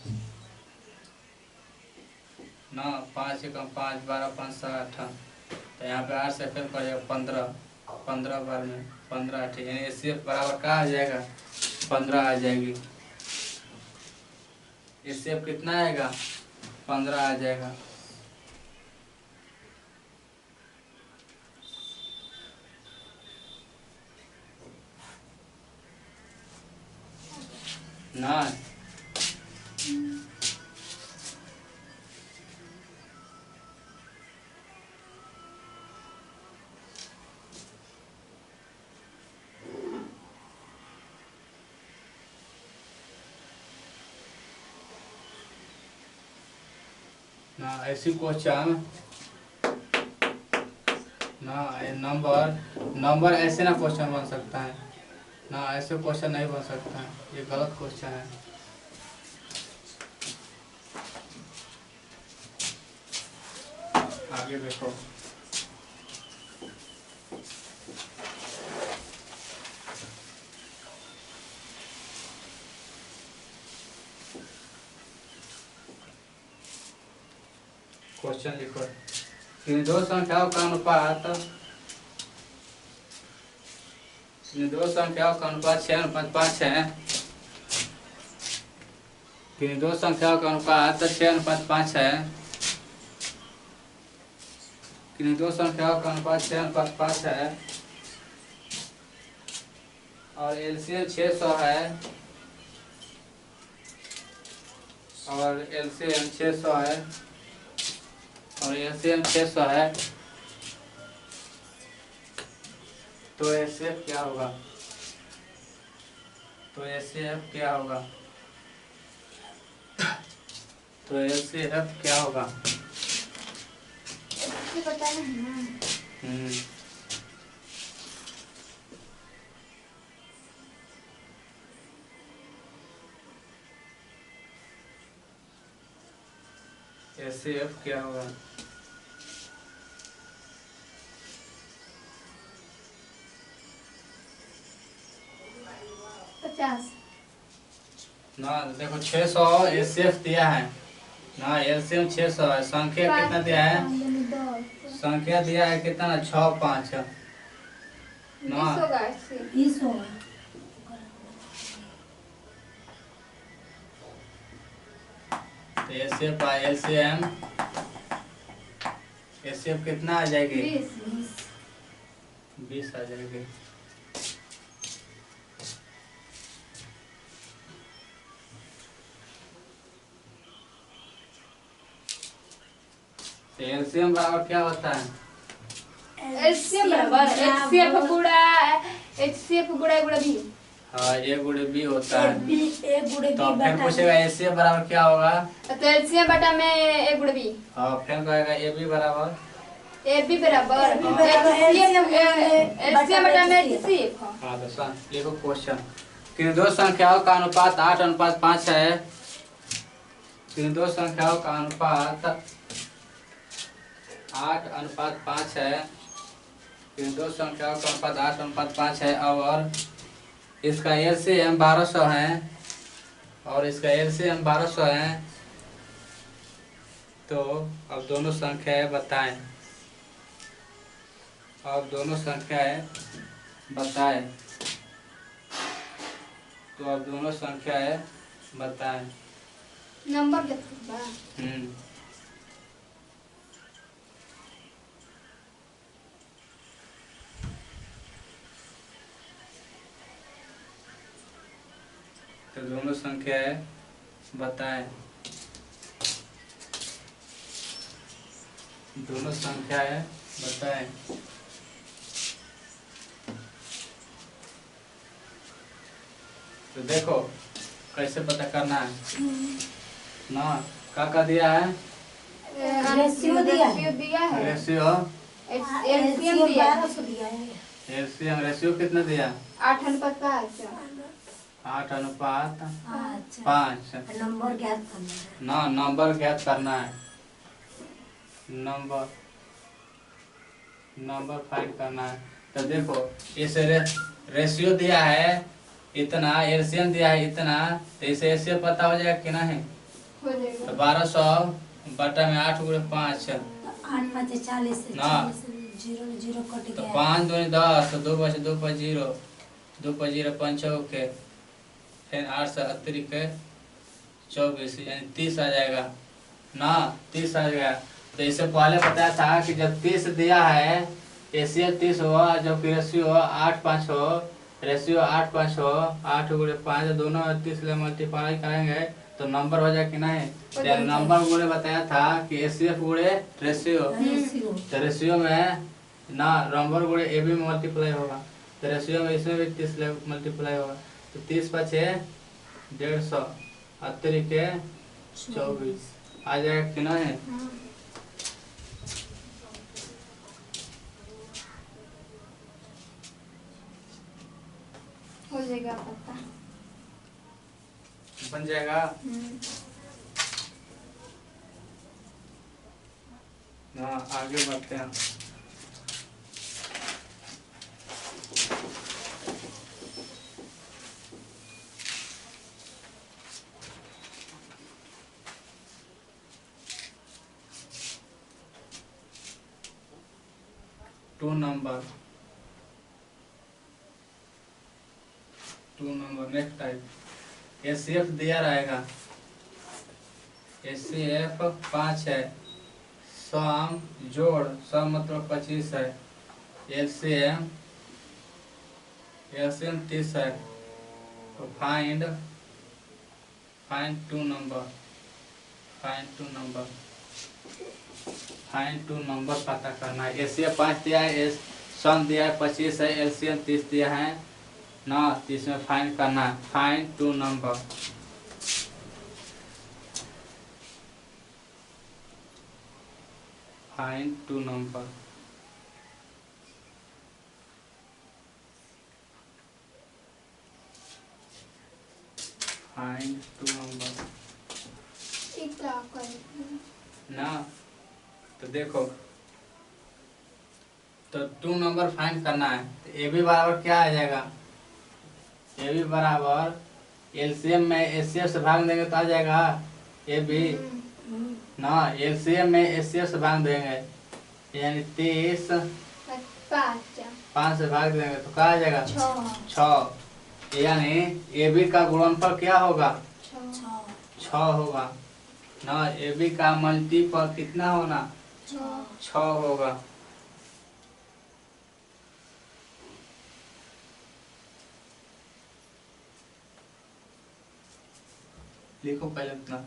ना। 5 से कम 5 12 5 60 तो यहाँ पे 8 से फिर पड़ेगा 15 बार में 15 8 यानी इससे बराबर क्या आ जाएगा 15 आ जाएगी। इससे अब कितना आएगा 15 आ जाएगा ना। ना ऐसी क्वेश्चन ना नंबर ऐसे ना क्वेश्चन बन सकता है ना, ऐसे क्वेश्चन नहीं बन सकता है, ये गलत क्वेश्चन है। आगे देखो क्वेश्चन लिखो कि दो संख्याओं का अनुपात 6:5 है कि दो संख्याओं का अनुपात 6:5 है कि दो संख्याओं का अनुपात 6:5 है और एलसीएम 600 है और एलसीएम 600 है और एलसीएम 600 है तो एचसीएफ क्या होगा, तो एचसीएफ क्या होगा, तो एचसीएफ क्या होगा पता नहीं ना। एचसीएफ क्या होगा 50 ना। देखो 600 एचसीएफ दिया है ना, एलसीएम 600 है, संख्या कितना दिया है, संख्या दिया है कितना 6 5 ना। 20 होगा। तो एचसीएफ एलसीएम एचसीएफ कितना आ जाएगी 20 आ जाएगी। एलसीएम बराबर क्या होता है, एलसीएम बराबर एचसीएफ गुणा बी। हाँ ए गुणे बी होता है। ए गुणे तो बी फिर पूछेगा एचसीएफ बराबर क्या होगा, तो एलसीएम बटा में ए गुणा बी। हाँ फिर कहेगा ए बी बराबर ए बी बराबर एचसीएफ बटा में एचसीएफ है। हाँ तो लिखो क्वेश्चन। किन दो संख्याओं का अनुपात 8:5 है। किन दो संख्याओं का अनुपात 8:5 है। किन दो संख्याओं का अनुपात 8:5 है और इसका एलसीएम 1200 है और इसका एलसीएम 1200 है। तो अब दोनों संख्याएं बताएं। अब दोनों संख्याएं बताएं। तो अब दोनों संख्याएं बताएं। नंबर लिखो। तो दोनों संख्याएं बताएं। दोनों संख्याएं बताएं। तो देखो कैसे पता करना है ना। क्या दिया है? रेशियो दिया है। रेशियो एलसीएम दिया है। 1200 दिया है। एलसीएम रेशियो कितना दिया? 8:5। 8:5। अच्छा नंबर ज्ञात करना है ना, नंबर ज्ञात करना है। नंबर फाइंड करना है। तो देखो इस रेशियो दिया है इतना, एलसीएम दिया है इतना, तो इसे एलसीएम पता हो जाएगा कि नहीं? हो जाएगा। तो 1200 बटा में 8 × 5 8 5 40 ना। 0 0 कट तो गया 5 दूनी 10, 2 बचे 2 पर 0, 2 पर 0 5 के, फिर 8 से 24 यानी 30 आ जाएगा ना। 30 आ गया। तो इससे पहले बताया था कि जब 30 दिया है एसीएल 30 हो, जबकि रेशियो 8:5 हो, रेशियो 8:5 हो, 8 × 5 दोनों 30 से मल्टीप्लाई करेंगे तो नंबर हो जाए कि नहीं? तो नंबर गुणे बताया था कि एसीएफ गुणे रेशियो। तो रेशियो में ना नंबर गुणे ए भी मल्टीप्लाई होगा, तो रेशियो में इसमें भी 30 मल्टीप्लाई होगा। तो 30 × 5 150 अतिरिक्त 24 आ जाएगा कि नहीं? हो जाएगा पता। बन जाएगा। हाँ आगे बढ़ते हैं। Two number next type ACF दिया रहेगा। एसीएफ 5 है, सम जोड़ सम मतलब 25 है, एलसीएम 30 है। तो फाइंड टू नंबर पता करना है। एसीएफ 5 दिया है, सम दिया है 25 है, एलसीएम 30 दिया है ना। इसमें फाइंड करना है। Find two number. Find two number. Find two number ना। तो देखो तो टू नंबर फाइंड करना है। तो ए बी बराबर क्या आ जाएगा? ए बी बराबर एलसीएम में एचसीएफ से भाग देंगे तो आ जाएगा ए बी ना। एलसीएम में एचसीएफ से भाग देंगे यानी 30 5 से भाग देंगे तो क्या आ जाएगा? 6। यानी ए बी का गुणनफल क्या होगा? 6 होगा ना। ए बी का मल्टीपल कितना होना? 6 होगा। लिखो पहले इतना।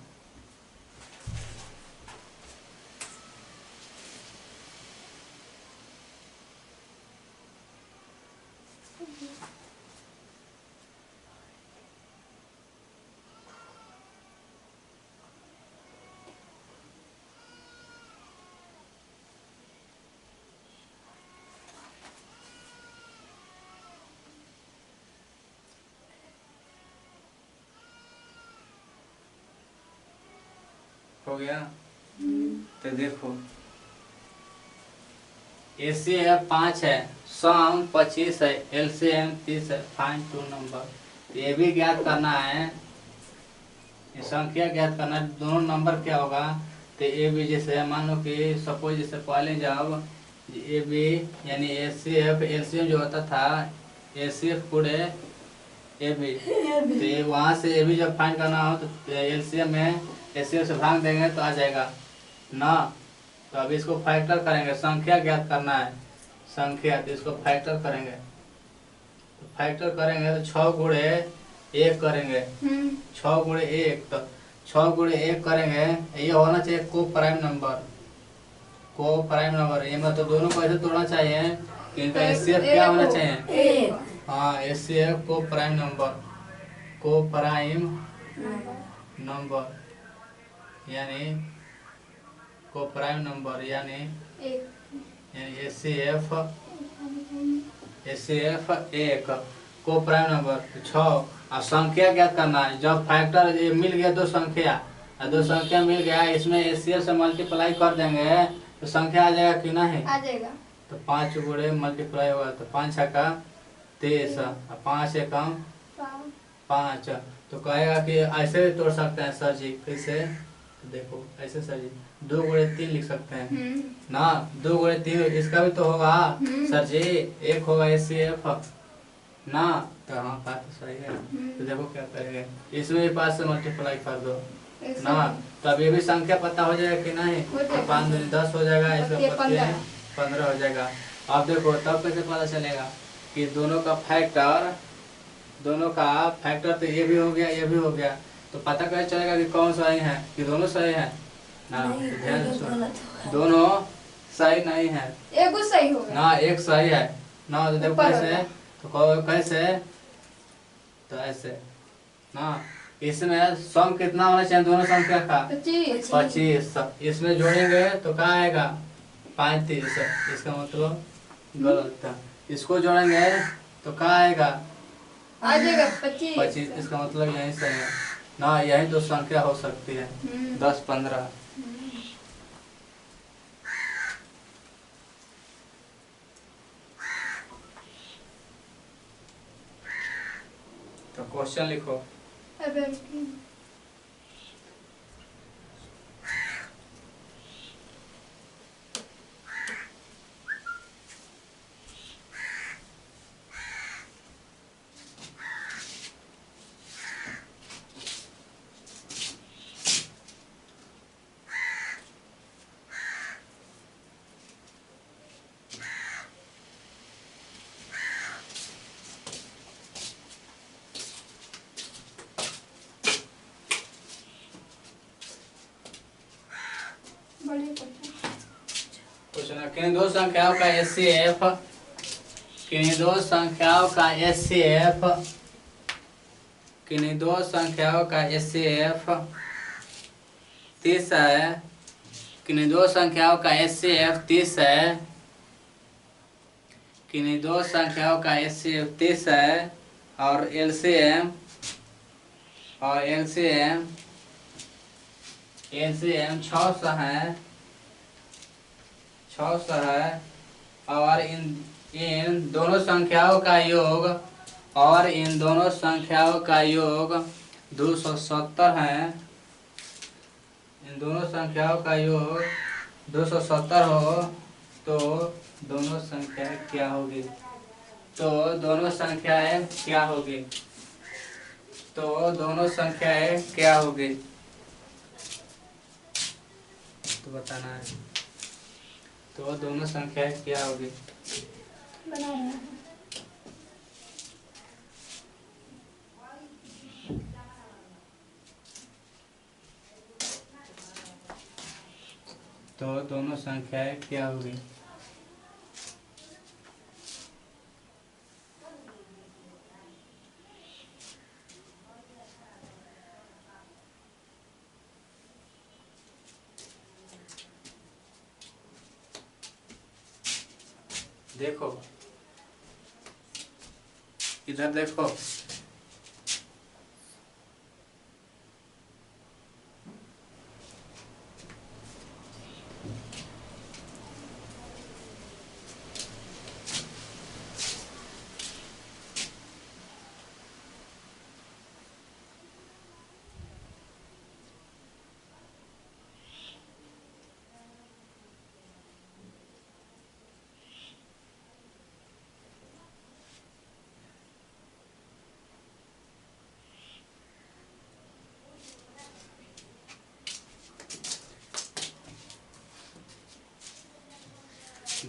हो गया। तो देखो एसीएफ 5 है, सम 25 है, एलसीएम 30 है, फाइंड 2 नंबर। तो ये भी ज्ञात करना है, ये संख्या ज्ञात करना है, दोनों नंबर क्या होगा। तो ए बी जैसे मान लो कि सपोज जैसे पहले जब ए बी यानी एसीएफ एलसीएम जो होता था एसीएफ गुणे ए बी, तो ये वहाँ से ए बी जब फाइंड करना हो तो एलसीएम में एसीएफ से भाग देंगे तो आ जाएगा ना। तो अब इसको फैक्टर करेंगे, संख्या ज्ञात करना है, संख्या, तो इसको फैक्टर करेंगे। तो फैक्टर करेंगे तो 6 गुणे 1 करेंगे, 6 गुणे 1, तो 6 गुणे 1 करेंगे, ये होना चाहिए को प्राइम नंबर, को प्राइम नंबर। ये मतलब दोनों को ऐसे तोड़ना चाहिए कि इनका एचसीएफ क्या होना चाहिए। हाँ एचसीएफ को प्राइम नंबर, को प्राइम नंबर यानी को प्राइम नंबर यानी एचसीएफ 1 को प्राइम नंबर 6। और संख्या क्या करना है, जब फैक्टर ये मिल गया दो संख्या, और दो संख्या मिल गया इसमें एचसीएफ से मल्टीप्लाई कर देंगे तो संख्या आ जाएगा कि नहीं, आ जाएगा। तो 5 गुणे मल्टीप्लाई होगा तो 5 छक्का 23 और 5 एकम 5। तो कहेगा कि ऐसे भी तोड़ सकते हैं सर जी, कैसे, तो देखो ऐसे सर जी 2 गुणे 3 लिख सकते हैं ना, 2 गुणे 3 इसका भी तो होगा सर जी, 1 होगा एचसीएफ ना। तो हाँ बात तो सही है। तो देखो क्या करेंगे, इसमें भी 5 से मल्टीप्लाई कर दो ना, तब ये भी संख्या पता हो जाएगा कि नहीं, 5 में 10 हो जाएगा, इसका 15 हो जाएगा। अब देखो तब कैसे पता चलेगा कि दोनों का फैक्टर तो ये भी हो गया ये भी हो गया, तो पता कैसे चलेगा कि कौन सही है कि दोनों सही है ना। ध्यान से, दोनों सही नहीं है, एक सही होगा ना, एक सही है ना। तो देखो कैसे, तो कैसे, तो ऐसे ना, इसमें सम कितना होना चाहिए दोनों संख्या का 25। इसमें जोड़ेंगे तो क्या आएगा 35, इसका मतलब गलत था। इसको जोड़ेंगे तो क्या आएगा आ जाएगा 25, इसका मतलब यही सही है ना, यही तो संख्या हो सकती है 10 15। तो क्वेश्चन लिखो। किन्हीं दो संख्याओं का एचसीएफ, किन्हीं दो संख्याओं का एचसीएफ, किन्हीं दो संख्याओं का एचसीएफ 30 है, किन्हीं दो संख्याओं का एचसीएफ 30 है, किन्हीं दो संख्याओं का एचसीएफ 30 है, और एलसीएम 600 है, 600 है, और इन दोनों संख्याओं का योग, और इन दोनों संख्याओं का योग 270 है। इन दोनों संख्याओं का योग 270 हो तो दोनों संख्याएं क्या होगी, तो दोनों संख्याएं क्या होगी, तो दोनों संख्याएं क्या होगी, तो बताना है, तो दोनों संख्याएं क्या होगी। तो दोनों संख्याएं क्या होगी। देखो इधर देखो,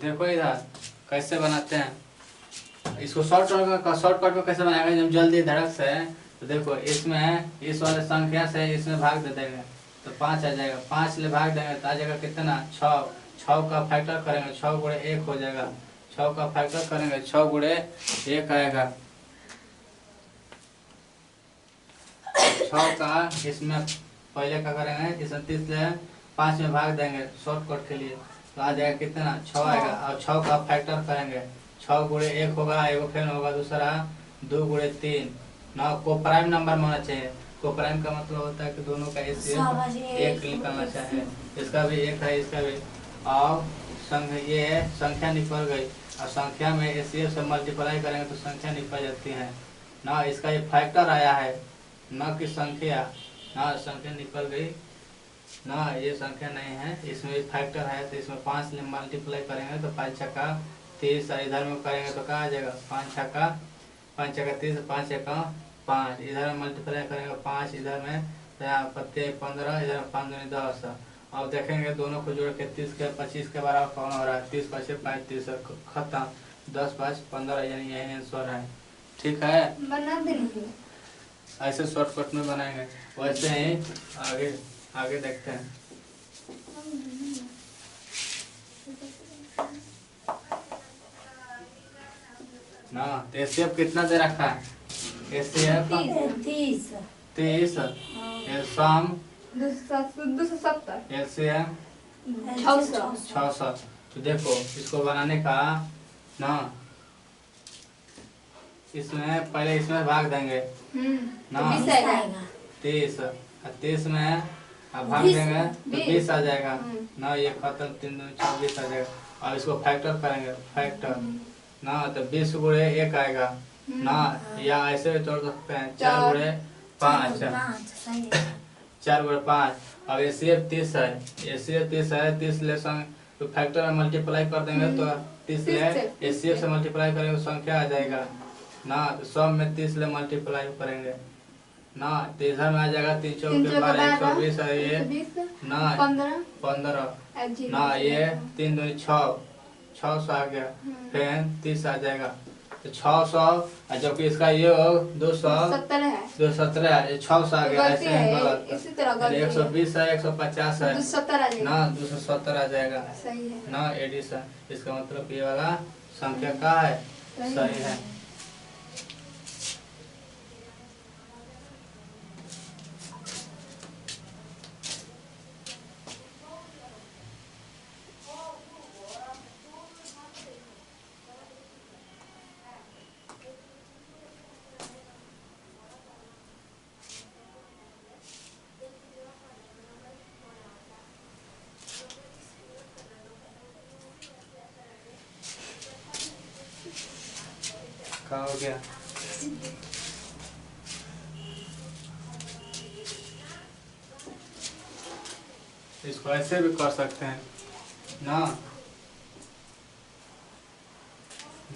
देखो इधर कैसे बनाते हैं इसको। शॉर्टकट में कैसे बनाएंगे जब जल्दी धड़क से। तो देखो इसमें इस वाले संख्या से इसमें भाग दे देंगे तो 5 आ जाएगा। 5 ले भाग देंगे तो आ जाएगा कितना 6। 6 का फैक्टर करेंगे 6 गुणे 1 हो जाएगा। 6 का फैक्टर करेंगे 6 गुणे 1 आएगा। 6 का इसमें पहले क्या करेंगे इसमें 30 ले 5 में भाग देंगे शॉर्टकट के लिए तो आ जाएगा कितना 6 आएगा। और 6 का फैक्टर करेंगे 6 गुणे 1 होगा, एगो फेन होगा, दूसरा 2 गुणे 3 ना। को प्राइम नंबर में होना चाहिए। को प्राइम का मतलब होता है कि दोनों का एक निकलना चाहिए। इसका भी एक है इसका भी। और ये संख्या निकल गई और संख्या में एसीएफ से मल्टीप्लाई करेंगे तो संख्या निकल जाती है ना। इसका ये फैक्टर आया है न कि संख्या ना। संख्या निकल गई ना, ये संख्या नहीं है, इसमें फैक्टर है तो इसमें 5 से मल्टीप्लाई करेंगे तो 5 छक्का 30। इधर में करेंगे तो कहाँ आ जाएगा 5 छक्का 30, 5 छक्का 5। इधर में मल्टीप्लाई करेंगे 5, इधर में 15, इधर में 5 दूनी 10। अब देखेंगे दोनों को जोड़ के 30 के 25 के बराबर कौन हो रहा है। 30 5 35 खत्म। 10 5 15 यानी यही आंसर है। ठीक है, बना देंगे ऐसे शॉर्टकट में बनाएंगे। वैसे ही आगे आगे देखते हैं ना। तो एसीएफ कितना दे रखा है? एसीएफ 30। एलसाम 270 एलसीएम 600 600। तो देखो इसको बनाने का ना, इसमें पहले इसमें भाग देंगे ना 30। 30 में अब भाग देंगे तो 20 आ जाएगा ना। ये खत्म 3 दूनी 24 आ जाएगा। और इसको फैक्टर करेंगे फैक्टर ना तो 20 गुणे 1 आएगा ना। या ऐसे भी तोड़ सकते हैं 4 गुणे 5। 4 गुणे 5। अब एसीएफ 30 है। एसीएफ 30 है। 30 ले तो फैक्टर में मल्टीप्लाई कर देंगे तो 30 ले एसीएफ से मल्टीप्लाई करेंगे तो संख्या आ जाएगा ना। तो सब में 30 ले मल्टीप्लाई करेंगे ना तो इधर में आ जाएगा 3 चौक के 12 120 है ये ना 15 ना। ये 3 दूनी 600 आ गया। फिर 30 आ जाएगा तो 600। जबकि इसका ये 217 है। ये 600 आ गया। ऐसे है गलत। 120 है 150 है ना 270 आ जाएगा ना। एडिशन इसका मतलब ये वाला संख्या का है सही है। क्या हो गया? इसको ऐसे भी कर सकते हैं ना।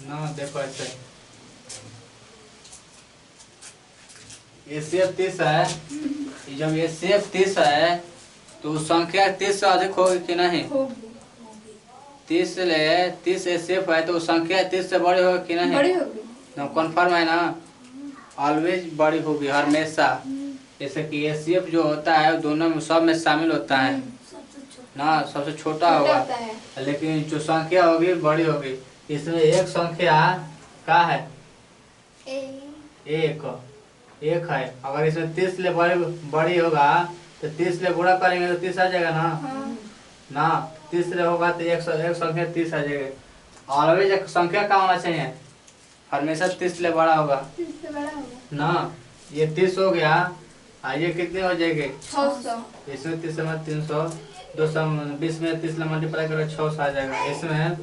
ना देखो ऐसे एसीएफ 30 है। जब एसीएफ 30 है तो संख्या 30 से अधिक होगी कि नहीं? 30 ले 30 एसीएफ है तो संख्या 30 से बड़ी होगी कि नहीं? बड़ी होगी ना। कन्फर्म है ना, ऑलवेज बड़ी होगी हमेशा। जैसे कि एसीएफ जो होता है दोनों में सब में शामिल होता है ना। सबसे छोटा होगा लेकिन जो संख्या होगी बड़ी होगी। इसमें एक संख्या का है एक है। अगर इसमें 30 ले बड़ी होगा तो 30 ले गुणा करेंगे तो 30 आ जाएगा ना। 30 ले होगा तो एक संख्या 30 आ जाएगा। ऑलवेज एक संख्या का होना चाहिए हमेशा 30 ले बड़ा होगा ना। ये 30 हो गया। ये कितने हो जाएंगे 600। इसमें 30 में 300 220 में 30 मल्टीप्लाई करो 600 आ जाएगा। इसमें